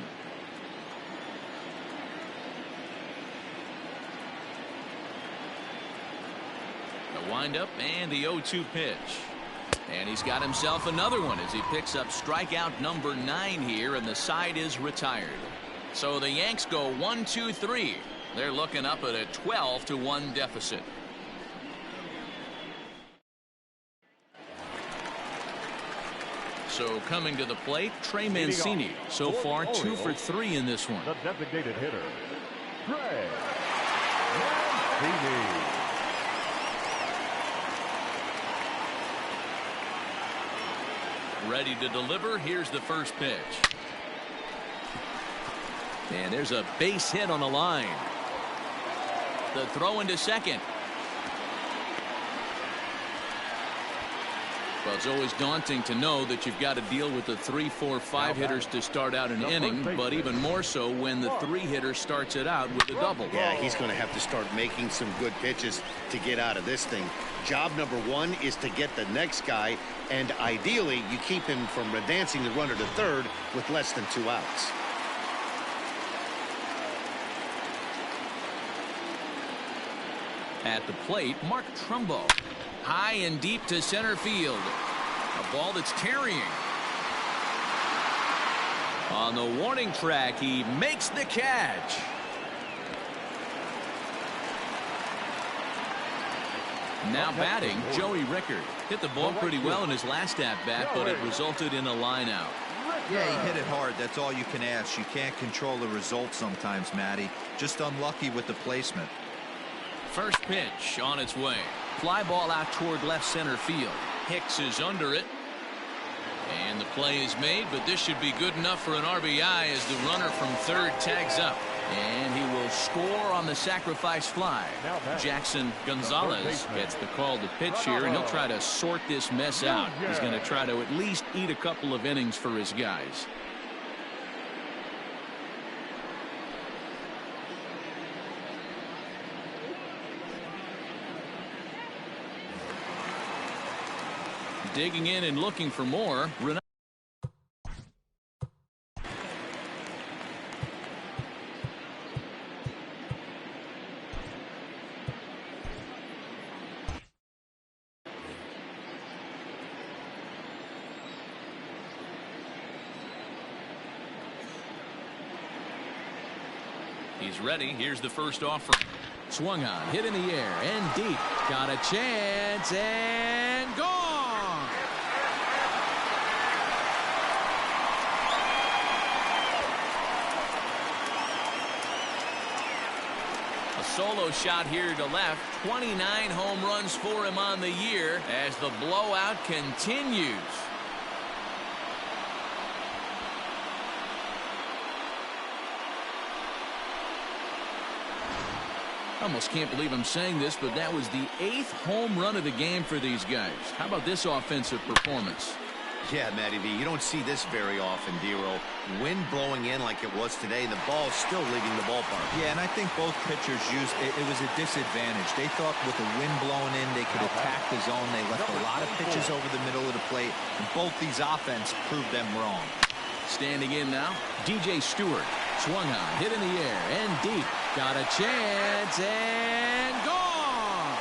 B: The windup and the 0-2 pitch. And he's got himself another one as he picks up strikeout number 9 here, and the side is retired. So the Yanks go 1-2-3. They're looking up at a 12-1 deficit. So coming to the plate, Trey Mancini. So far 2 for 3 in this one.
G: The designated hitter, Trey Mancini.
B: Ready to deliver. Here's the first pitch. And there's a base hit on the line. The throw into second. Well, it's always daunting to know that you've got to deal with the 3, 4, 5 hitters to start out an inning, but even more so when the 3-hitter starts it out with a double.
C: Yeah, he's going to have to start making some good pitches to get out of this thing. Job number 1 is to get the next guy, and ideally you keep him from advancing the runner to third with less than 2 outs.
B: At the plate, Mark Trumbo. High and deep to center field. A ball that's carrying. On the warning track, he makes the catch. Now batting, Joey Rickard. Hit the ball pretty well in his last at-bat, but it resulted in a line-out.
H: Yeah, he hit it hard. That's all you can ask. You can't control the result sometimes, Matty. Just unlucky with the placement.
B: First pitch on its way. Fly ball out toward left center field. Hicks is under it. And the play is made, but this should be good enough for an RBI as the runner from third tags up. And he will score on the sacrifice fly. Jackson Gonzalez gets the call to pitch here, and he'll try to sort this mess out. He's going to try to at least eat a couple of innings for his guys. Digging in and looking for more. He's ready. Here's the first offer. Swung on, hit in the air and deep. Got a chance and gone. A solo shot here to left. 29 home runs for him on the year as the blowout continues. Almost can't believe I'm saying this, but that was the 8th home run of the game for these guys. How about this offensive performance?
C: Yeah, Matty V, you don't see this very often, D-Roll. Wind blowing in like it was today, the ball's still leaving the ballpark.
H: Yeah, and I think both pitchers used it. It was a disadvantage. They thought with the wind blowing in, they could attack the zone. They left a lot of pitches over the middle of the plate, and both these offense proved them wrong.
B: Standing in now, DJ Stewart. Swung on, hit in the air, and deep. Got a chance, and gone!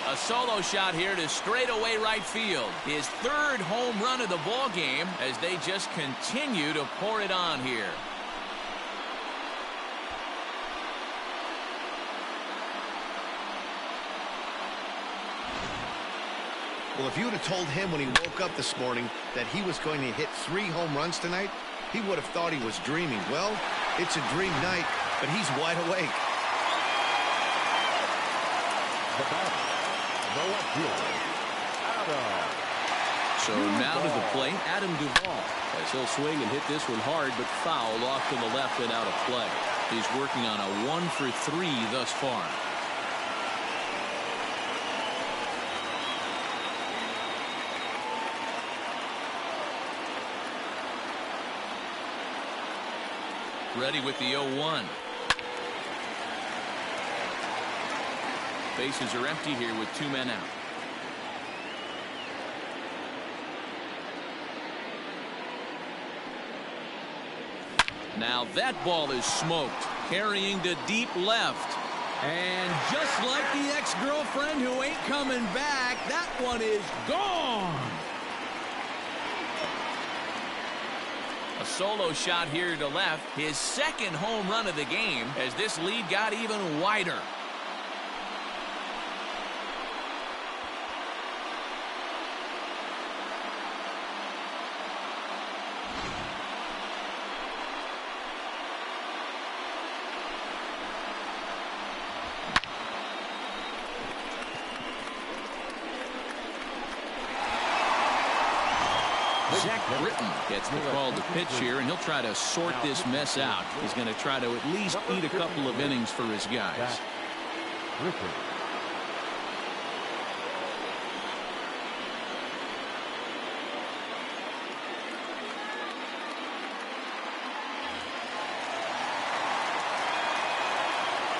B: A solo shot here to straightaway right field. His 3rd home run of the ball game as they just continue to pour it on here.
C: Well, if you would have told him when he woke up this morning that he was going to hit 3 home runs tonight, he would have thought he was dreaming. Well, it's a dream night, but he's wide awake.
G: The batter, the left fielder, Adam.
B: So now to the plate, Adam Duvall. As he'll swing and hit this one hard, but fouled off to the left and out of play. He's working on a 1-for-3 thus far. Ready with the 0-1. Bases are empty here with 2 men out. Now that ball is smoked, carrying to deep left. And just like the ex-girlfriend who ain't coming back, that one is gone. A solo shot here to left, his 2nd home run of the game as this lead got even wider. Zach Britton gets the call to pitch here, and he'll try to sort this mess out. He's going to try to at least eat a couple of innings for his guys.
G: Rickard.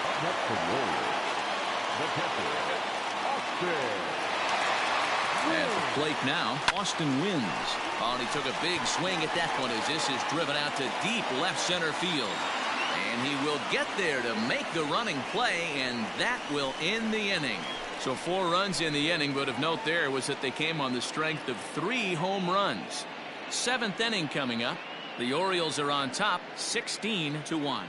G: Up next for the Warriors, the catcher, Austin.
B: At the plate now, Austin wins. Oh, and he took a big swing at that one as this is driven out to deep left center field. And he will get there to make the running play, and that will end the inning. So 4 runs in the inning, but of note there was that they came on the strength of 3 home runs. 7th inning coming up. The Orioles are on top, 16-1.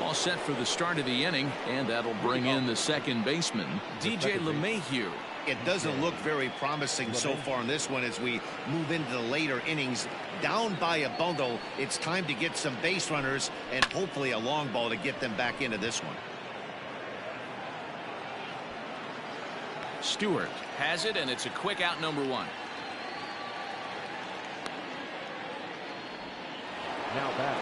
B: All set for the start of the inning, and that'll bring in the second baseman, DJ LeMahieu.
C: It doesn't look very promising so far in this one as we move into the later innings. Down by a bundle, it's time to get some base runners and hopefully a long ball to get them back into this one.
B: Stewart has it, and it's a quick out, number 1.
G: Now back,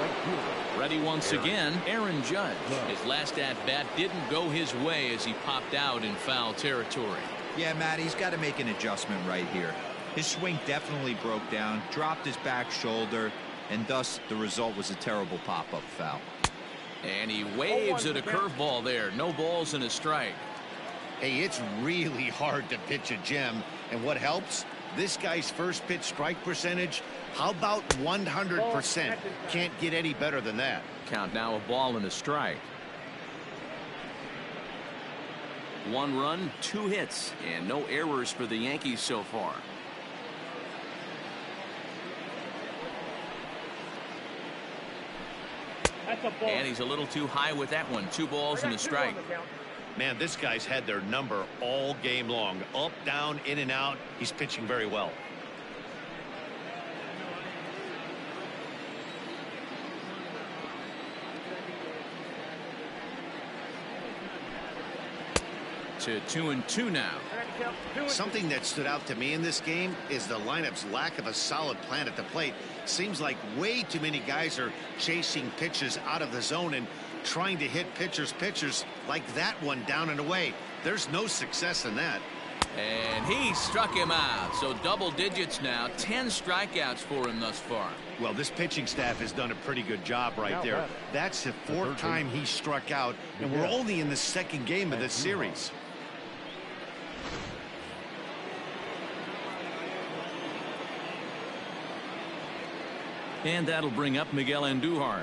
G: right fielder.
B: Ready once again, Aaron Judge. His last at-bat didn't go his way as he popped out in foul territory.
H: Yeah, Matt, he's got to make an adjustment right here. His swing definitely broke down, dropped his back shoulder, and thus the result was a terrible pop-up foul.
B: And he waves at a curveball there. No balls and a strike.
C: Hey, it's really hard to pitch a gem, and what helps? This guy's first pitch strike percentage, how about 100%? Can't get any better than that.
B: Count now, a ball and a strike. 1 run, 2 hits, and no errors for the Yankees so far. And he's a little too high with that one. 2 balls and a strike.
C: Man, this guy's had their number all game long. Up, down, in and out. He's pitching very well.
B: To 2-2 now.
C: Something that stood out to me in this game is the lineup's lack of a solid plan at the plate. Seems like way too many guys are chasing pitches out of the zone and trying to hit pitchers like that one down and away. There's no success in that.
B: And he struck him out. So double digits now. 10 strikeouts for him thus far.
C: Well, this pitching staff has done a pretty good job right there. That's the 4th time he struck out, and we're only in the 2nd game of this series.
B: And that'll bring up Miguel Andujar.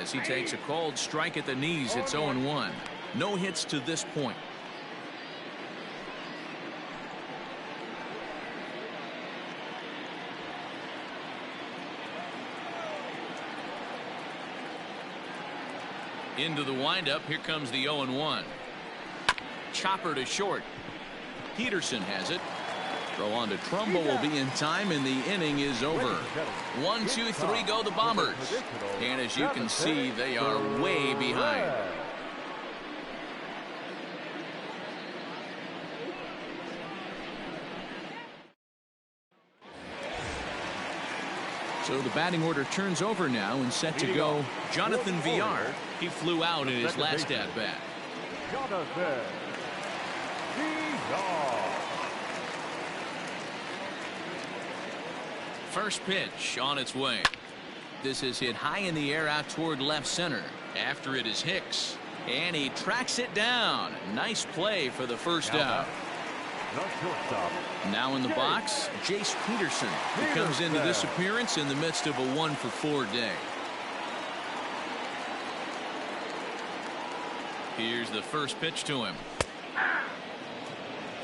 B: As he takes a cold strike at the knees, it's 0-1. No hits to this point. Into the windup. Here comes the 0-1. Chopper to short. Peterson has it. Throw on to Trumbo will be in time, and the inning is over. 1, 2, 3 go the Bombers. And as you can see, they are way behind. So the batting order turns over now, and set to go Jonathan Villar. He flew out in his last at-bat.
G: Jonathan Villar.
B: First pitch on its way. This is hit high in the air out toward left center. After it is Hicks, and he tracks it down. Nice play for the first out. Now in the box, Jace Peterson, who comes into this appearance in the midst of a 1-for-4 day. Here's the first pitch to him.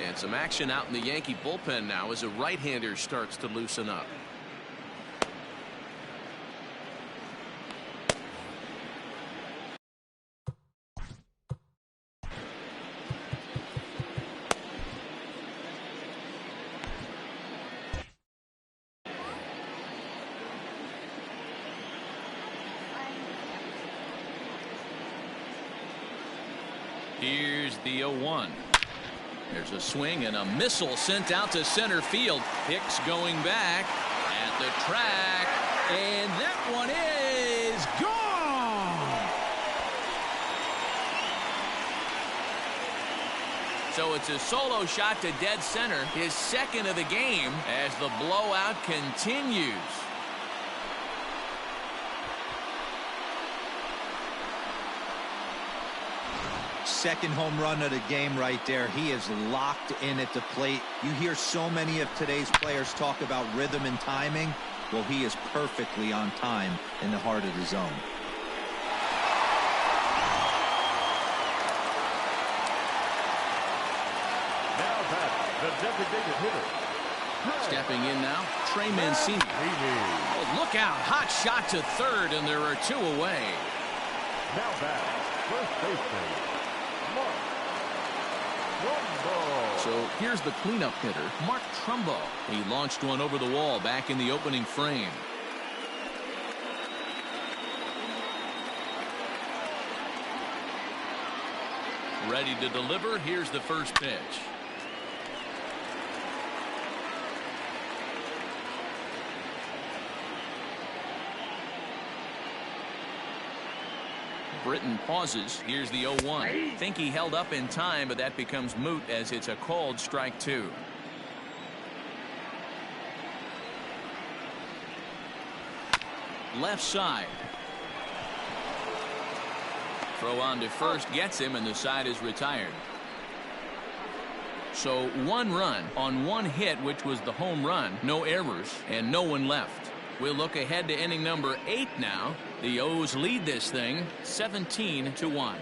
B: And some action out in the Yankee bullpen now as a right-hander starts to loosen up. Here's the 0-1. There's a swing and a missile sent out to center field. Hicks going back at the track, and that one is gone. So it's a solo shot to dead center, his 2nd of the game, as the blowout continues.
H: Second home run of the game right there. He is locked in at the plate. You hear so many of today's players talk about rhythm and timing. Well, he is perfectly on time in the heart of the zone.
G: Now back, the designated hitter.
B: Stepping in now, Trey Mancini. Oh, look out. Hot shot to third, and there are 2 away.
G: Now back, first baseman.
B: So here's the cleanup hitter, Mark Trumbo. He launched one over the wall back in the opening frame. Ready to deliver. Here's the first pitch. Britton pauses. Here's the 0-1. Think he held up in time, but that becomes moot as it's a called strike 2. Left side. Throw on to first gets him, and the side is retired. So 1 run on 1 hit, which was the home run. No errors and no one left. We'll look ahead to inning number 8 now. The O's lead this thing 17-1.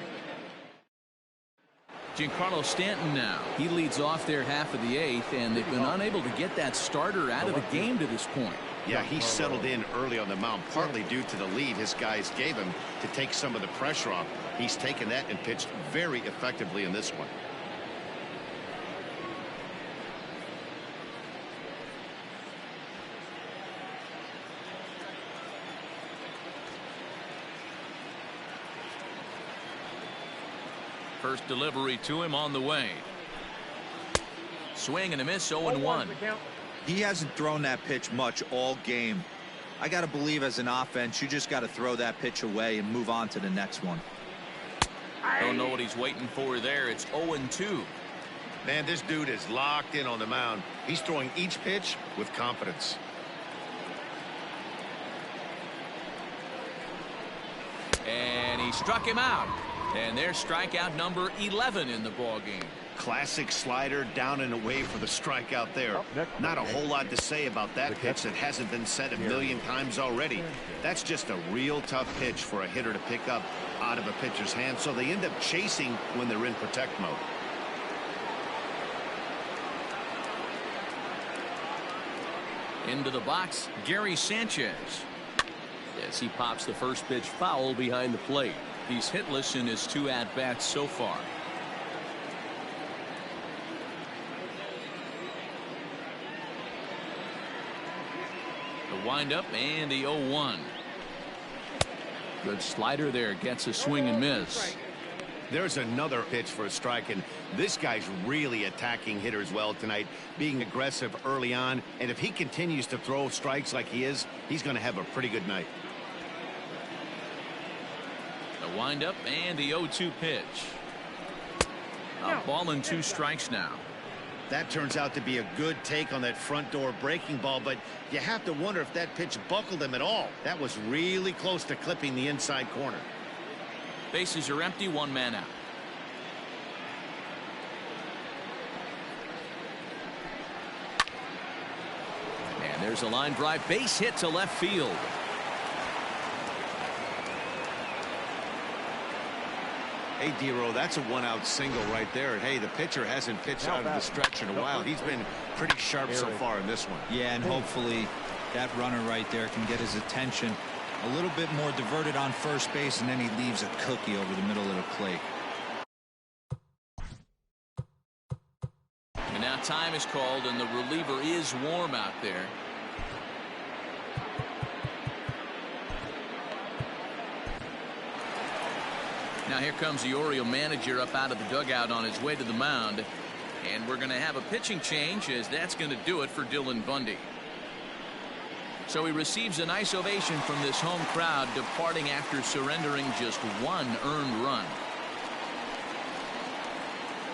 B: Giancarlo Stanton now. He leads off their half of the 8th, and they've been unable to get that starter out of the game to this point.
C: Yeah, he settled in early on the mound, partly due to the lead his guys gave him to take some of the pressure off. He's taken that and pitched very effectively in this one.
B: First delivery to him on the way. swing and a miss, 0-1.
H: He hasn't thrown that pitch much all game. I got to believe as an offense, you just got to throw that pitch away and move on to the next one.
B: Don't know what he's waiting for there. It's 0-2.
C: Man, this dude is locked in on the mound. He's throwing each pitch with confidence.
B: And he struck him out. And there's strikeout number 11 in the ballgame.
C: Classic slider down and away for the strikeout there. Not a whole lot to say about that pitch that hasn't been said a million times already. That's just a real tough pitch for a hitter to pick up out of a pitcher's hand, so they end up chasing when they're in protect mode.
B: Into the box, Gary Sanchez. As he pops the first pitch foul behind the plate. He's hitless in his 2 at-bats so far. The windup and the 0-1. Good slider there, gets a swing and miss.
C: There's another pitch for a strike, and this guy's really attacking hitters well tonight, being aggressive early on, and if he continues to throw strikes like he is, he's going to have a pretty good night.
B: The windup and the 0-2 pitch. A ball and 2 strikes now.
C: That turns out to be a good take on that front door breaking ball, but you have to wonder if that pitch buckled him at all. That was really close to clipping the inside corner.
B: Bases are empty, 1 man out. And there's a line drive, base hit to left field.
C: Hey, D-Row, that's a 1-out single right there. And hey, the pitcher hasn't pitched out of the stretch in a while. He's been pretty sharp so far in this one.
H: Yeah, and hopefully that runner right there can get his attention a little bit more diverted on first base, and then he leaves a cookie over the middle of the plate.
B: And now time is called, and the reliever is warm out there. Now here comes the Oriole manager up out of the dugout on his way to the mound. And we're going to have a pitching change, as that's going to do it for Dylan Bundy. So he receives a nice ovation from this home crowd, departing after surrendering just 1 earned run.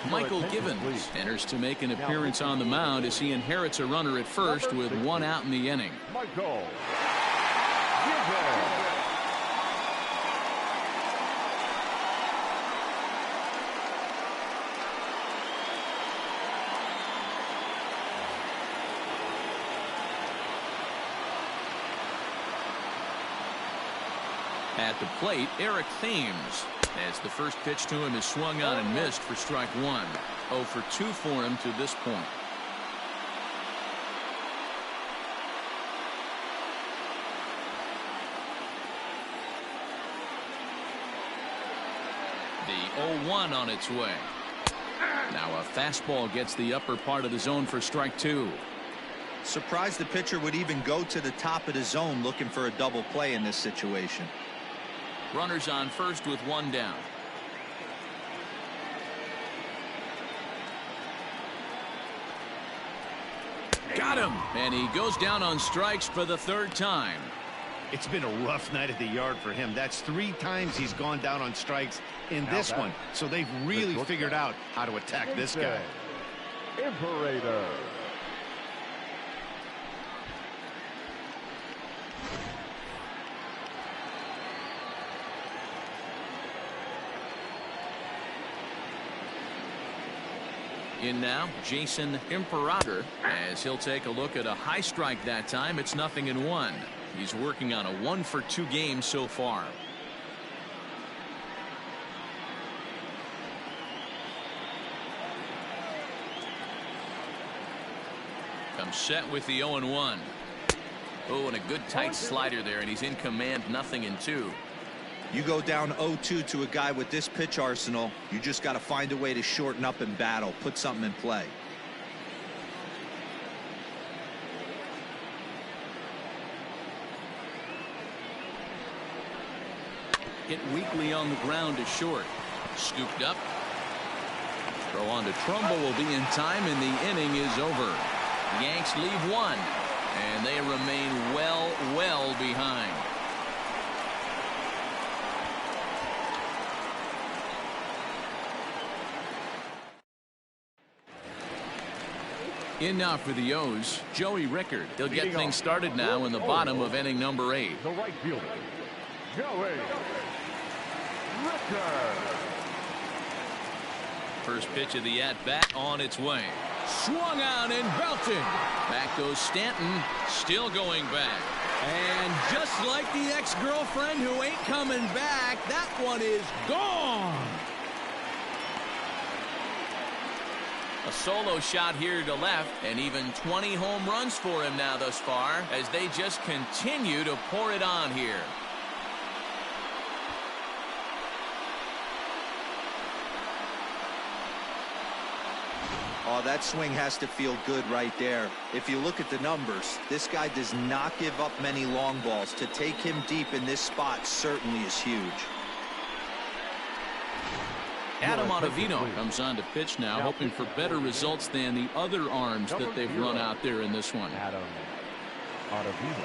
B: Michael Givens enters to make an appearance on the mound as he inherits a runner at first with 1 out in the inning.
G: Michael Givens.
B: At the plate, Eric Thames, as the first pitch to him is swung on and missed for strike 1. 0 for 2 for him to this point. The 0-1 on its way. Now a fastball gets the upper part of the zone for strike 2.
H: Surprised the pitcher would even go to the top of the zone looking for a double play in this situation.
B: Runners on first with 1 down. Got him, and he goes down on strikes for the 3rd time.
C: It's been a rough night at the yard for him. That's 3 times he's gone down on strikes in this one. So they've really figured out how to attack this guy.
G: Imperator.
B: In now, Jason Imperator, as he'll take a look at a high strike that time. It's 0-1. He's working on a 1 for 2 game so far. Comes set with the 0-1. Oh, and a good tight slider there, and he's in command, 0-2.
H: You go down 0-2 to a guy with this pitch arsenal, you just got to find a way to shorten up and battle, put something in play.
B: Hit weakly on the ground to short. Scooped up. Throw on to Trumbull will be in time, and the inning is over. The Yanks leave one, and they remain well behind. In now for the O's, Joey Rickard. He'll get things started now in the bottom of inning number 8.
G: The right fielder, Joey Rickard.
B: First pitch of the at-bat on its way.
I: Swung out and belted.
B: Back goes Stanton, still going back.
I: And just like the ex-girlfriend who ain't coming back, that one is gone.
B: A solo shot here to left, and even 20 home runs for him now thus far as they just continue to pour it on here.
H: Oh, that swing has to feel good right there. If you look at the numbers, this guy does not give up many long balls. To take him deep in this spot certainly is huge.
B: Adam Ottavino comes on to pitch now, hoping for better results than the other arms that they've run out there in this one.
D: Adam Ottavino.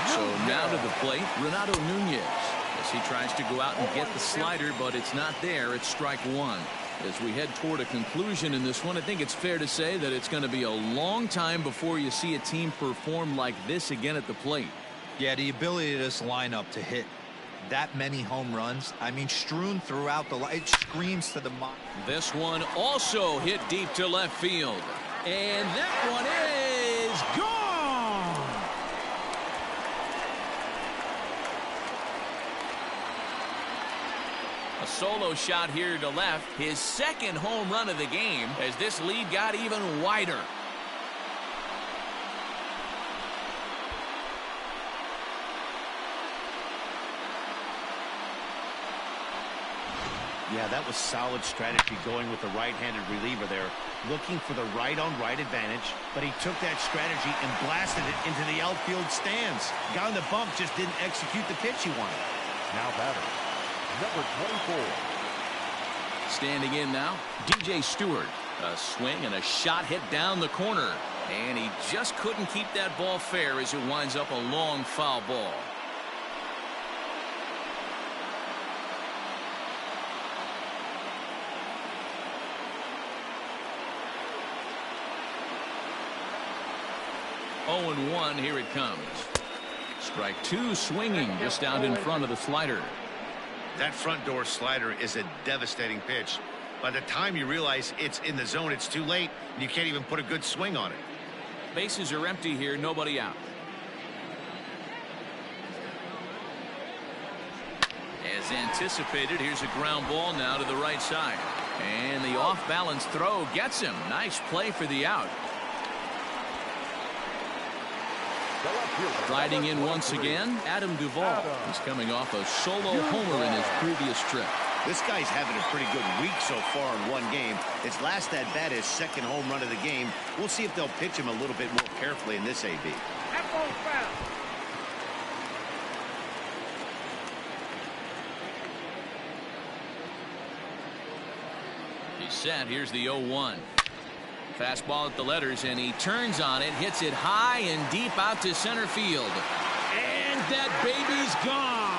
B: So now to the plate, Renato Nunez, as he tries to go out and get the slider, but it's not there. It's strike one. As we head toward a conclusion in this one, I think it's fair to say that it's going to be a long time before you see a team perform like this again at the plate.
H: Yeah, the ability of this lineup to hit that many home runs, I mean, strewn throughout the line, it screams to the mind.
B: This one also hit deep to left field.
I: And that one is gone.
B: A solo shot here to left, his second home run of the game as this lead got even wider.
C: Yeah, that was solid strategy going with the right-handed reliever there, looking for the right-on-right advantage, but he took that strategy and blasted it into the outfield stands. Guy on the bump just didn't execute the pitch he wanted.
G: Now batter, number 24.
B: Standing in now, DJ Stewart. A swing and a shot hit down the corner, and he just couldn't keep that ball fair as it winds up a long foul ball. Oh, and 1, here it comes. Strike two, swinging just out in front of the slider.
C: That front door slider is a devastating pitch. By the time you realize it's in the zone, it's too late, and you can't even put a good swing on it.
B: Bases are empty here, nobody out. As anticipated, here's a ground ball now to the right side. And the off-balance throw gets him. Nice play for the out. Riding in once again, Adam Duvall. He's coming off a solo homer in his previous trip.
C: This guy's having a pretty good week so far in one game. His last at bat, his second home run of the game. We'll see if they'll pitch him a little bit more carefully in this AB.
E: That ball's foul.
B: He's set. Here's the 0-1. Fastball at the letters, and he turns on it, hits it high and deep out to center field.
I: And that baby's gone.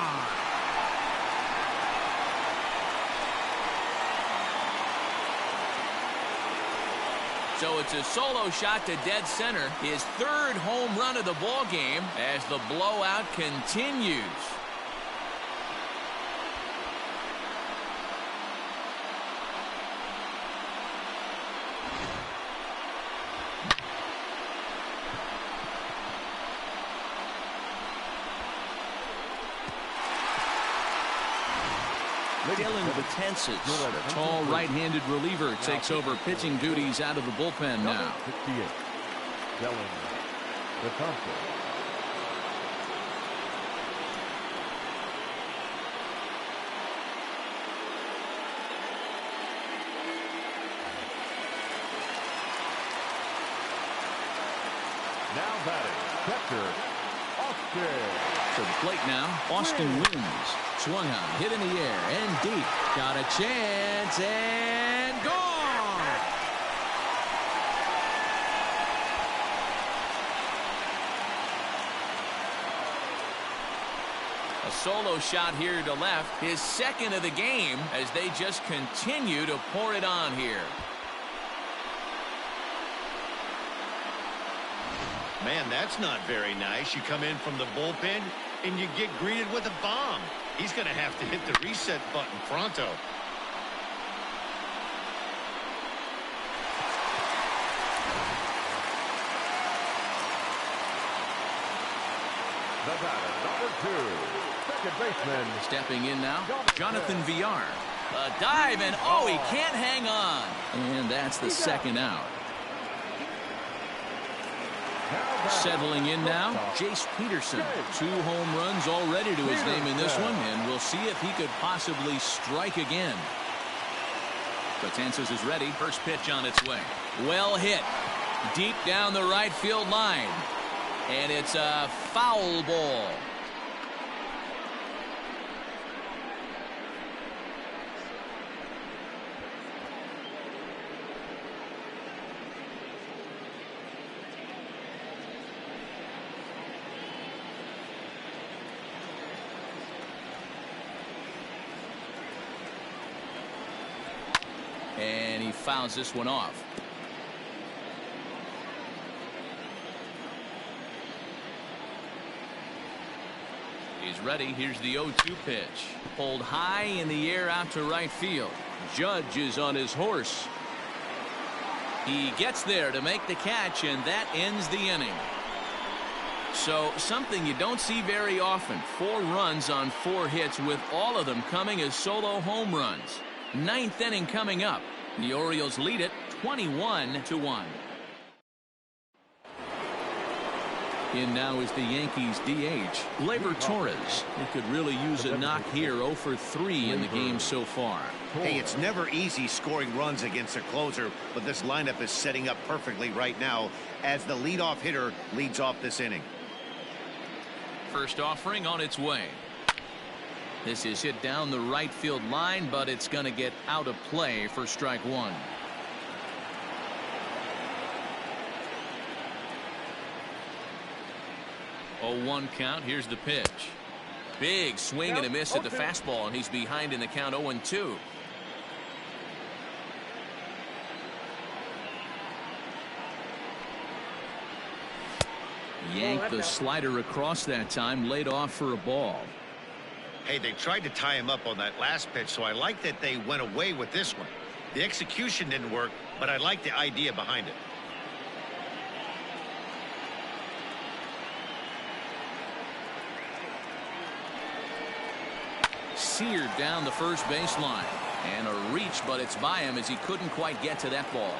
B: So it's a solo shot to dead center, his third home run of the ball game as the blowout continues. Dylan Betances, the tall right-handed reliever, takes over pitching duties out of the bullpen now.
G: 68, Dylan Betances. Now batting, catcher, Austin.
B: To the plate now, Austin wins. Swung on, hit in the air, and deep. Got a chance, and gone! A solo shot here to left, his second of the game, as they just continue to pour it on here.
C: Man, that's not very nice. You come in from the bullpen and you get greeted with a bomb. He's going to have to hit the reset button pronto.
G: The batter, number 2, second baseman.
B: Stepping in now, Jonathan Villar. A dive, and oh, he can't hang on. And that's the second out. Settling in now, Jace Peterson. 2 home runs already to his name in this one, and we'll see if he could possibly strike again. Betances is ready. First pitch on its way. Well hit. Deep down the right field line. And it's a foul ball. And he fouls this one off. He's ready. Here's the 0-2 pitch. Pulled high in the air out to right field. Judge is on his horse. He gets there to make the catch, and that ends the inning. So something you don't see very often. 4 runs on 4 hits, with all of them coming as solo home runs. 9th inning coming up. The Orioles lead it 21-1. In now is the Yankees DH, Gleyber Torres. He could really use a knock here. 0 for 3 in the game so far.
C: Hey, it's never easy scoring runs against a closer, but this lineup is setting up perfectly right now as the leadoff hitter leads off this inning.
B: First offering on its way. This is hit down the right field line, but it's going to get out of play for strike 1. Oh, 1 count. Here's the pitch. Big swing and a miss at the fastball, and he's behind in the count 0-2. Yanked the slider across that time, laid off for a ball.
C: Hey, they tried to tie him up on that last pitch, so I like that they went away with this one. The execution didn't work, but I like the idea behind it.
B: Seared down the first baseline, and a reach, but it's by him as he couldn't quite get to that ball.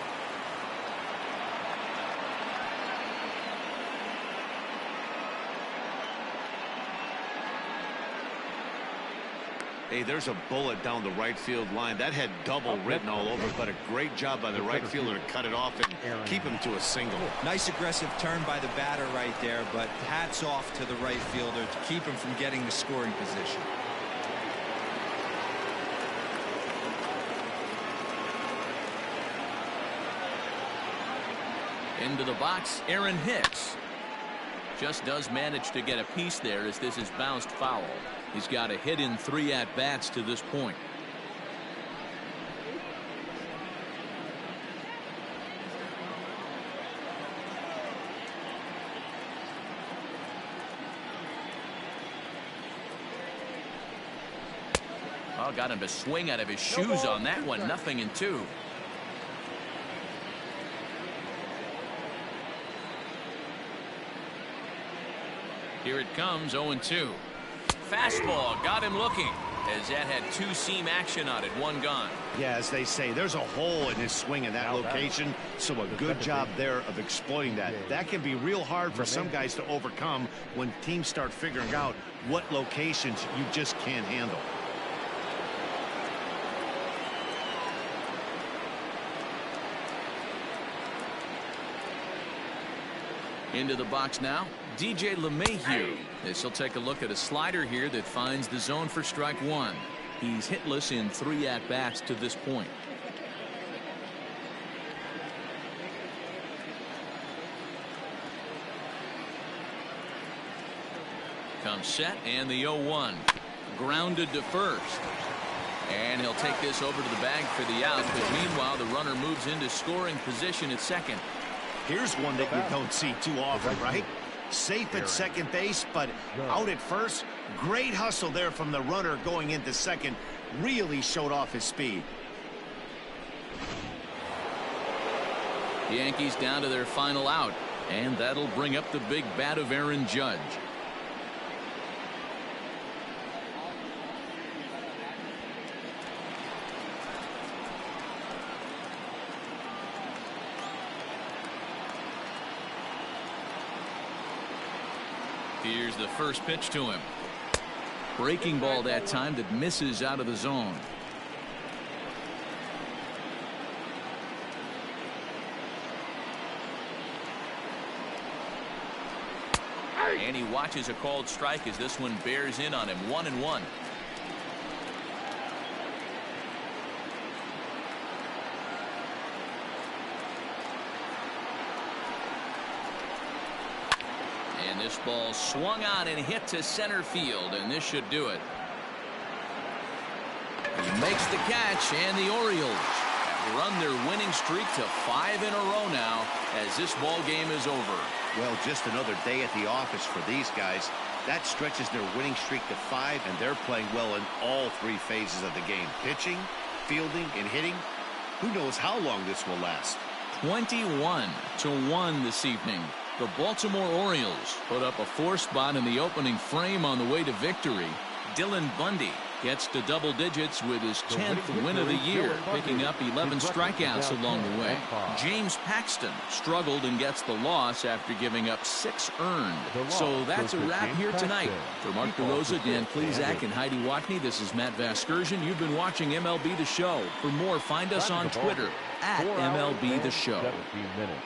C: Hey, there's a bullet down the right field line. That had double written all over, but a great job by the right fielder to cut it off and keep him to a single.
H: Nice aggressive turn by the batter right there, but hats off to the right fielder to keep him from getting the scoring position.
B: Into the box, Aaron Hicks. Just does manage to get a piece there as this is bounced foul. He's got a hit in 3 at-bats to this point. Oh, got him to swing out of his shoes on that one. 0-2. Here it comes, 0-2. Fastball got him looking, as that had 2-seam action on it. 1 gone.
C: Yeah, as they say, there's a hole in his swing in that location, so a good job there of exploiting that. That can be real hard for some guys to overcome when teams start figuring out what locations you just can't handle.
B: Into the box now, DJ LeMahieu. This will take a look at a slider here that finds the zone for strike one. He's hitless in 3 at-bats to this point. Comes set and the 0-1. Grounded to first. And he'll take this over to the bag for the out. But meanwhile, the runner moves into scoring position at second.
C: Here's one that you don't see too often, right? Safe at second base, but out at first. Great hustle there from the runner going into second. Really showed off his speed.
B: The Yankees down to their final out. And that'll bring up the big bat of Aaron Judge. Here's the first pitch to him. Breaking ball that time that misses out of the zone. And he watches a called strike as this one bears in on him. 1-1. And this ball swung on and hit to center field, and this should do it. He makes the catch, and the Orioles run their winning streak to 5 in a row now as this ball game is over.
C: Well, just another day at the office for these guys. That stretches their winning streak to 5, and they're playing well in all 3 phases of the game. Pitching, fielding, and hitting. Who knows how long this will last.
B: 21-1 this evening. The Baltimore Orioles put up a 4 spot in the opening frame on the way to victory. Dylan Bundy gets to double digits with his 10th win of the year, picking up 11 strikeouts along the way. James Paxton struggled and gets the loss after giving up 6 earned. So that's a wrap here tonight. For Mark DeRosa, Dan Plezak, and Heidi Watney, this is Matt Vasgersian. You've been watching MLB The Show. For more, find us on Twitter @MLB The Show.
G: 17 minutes.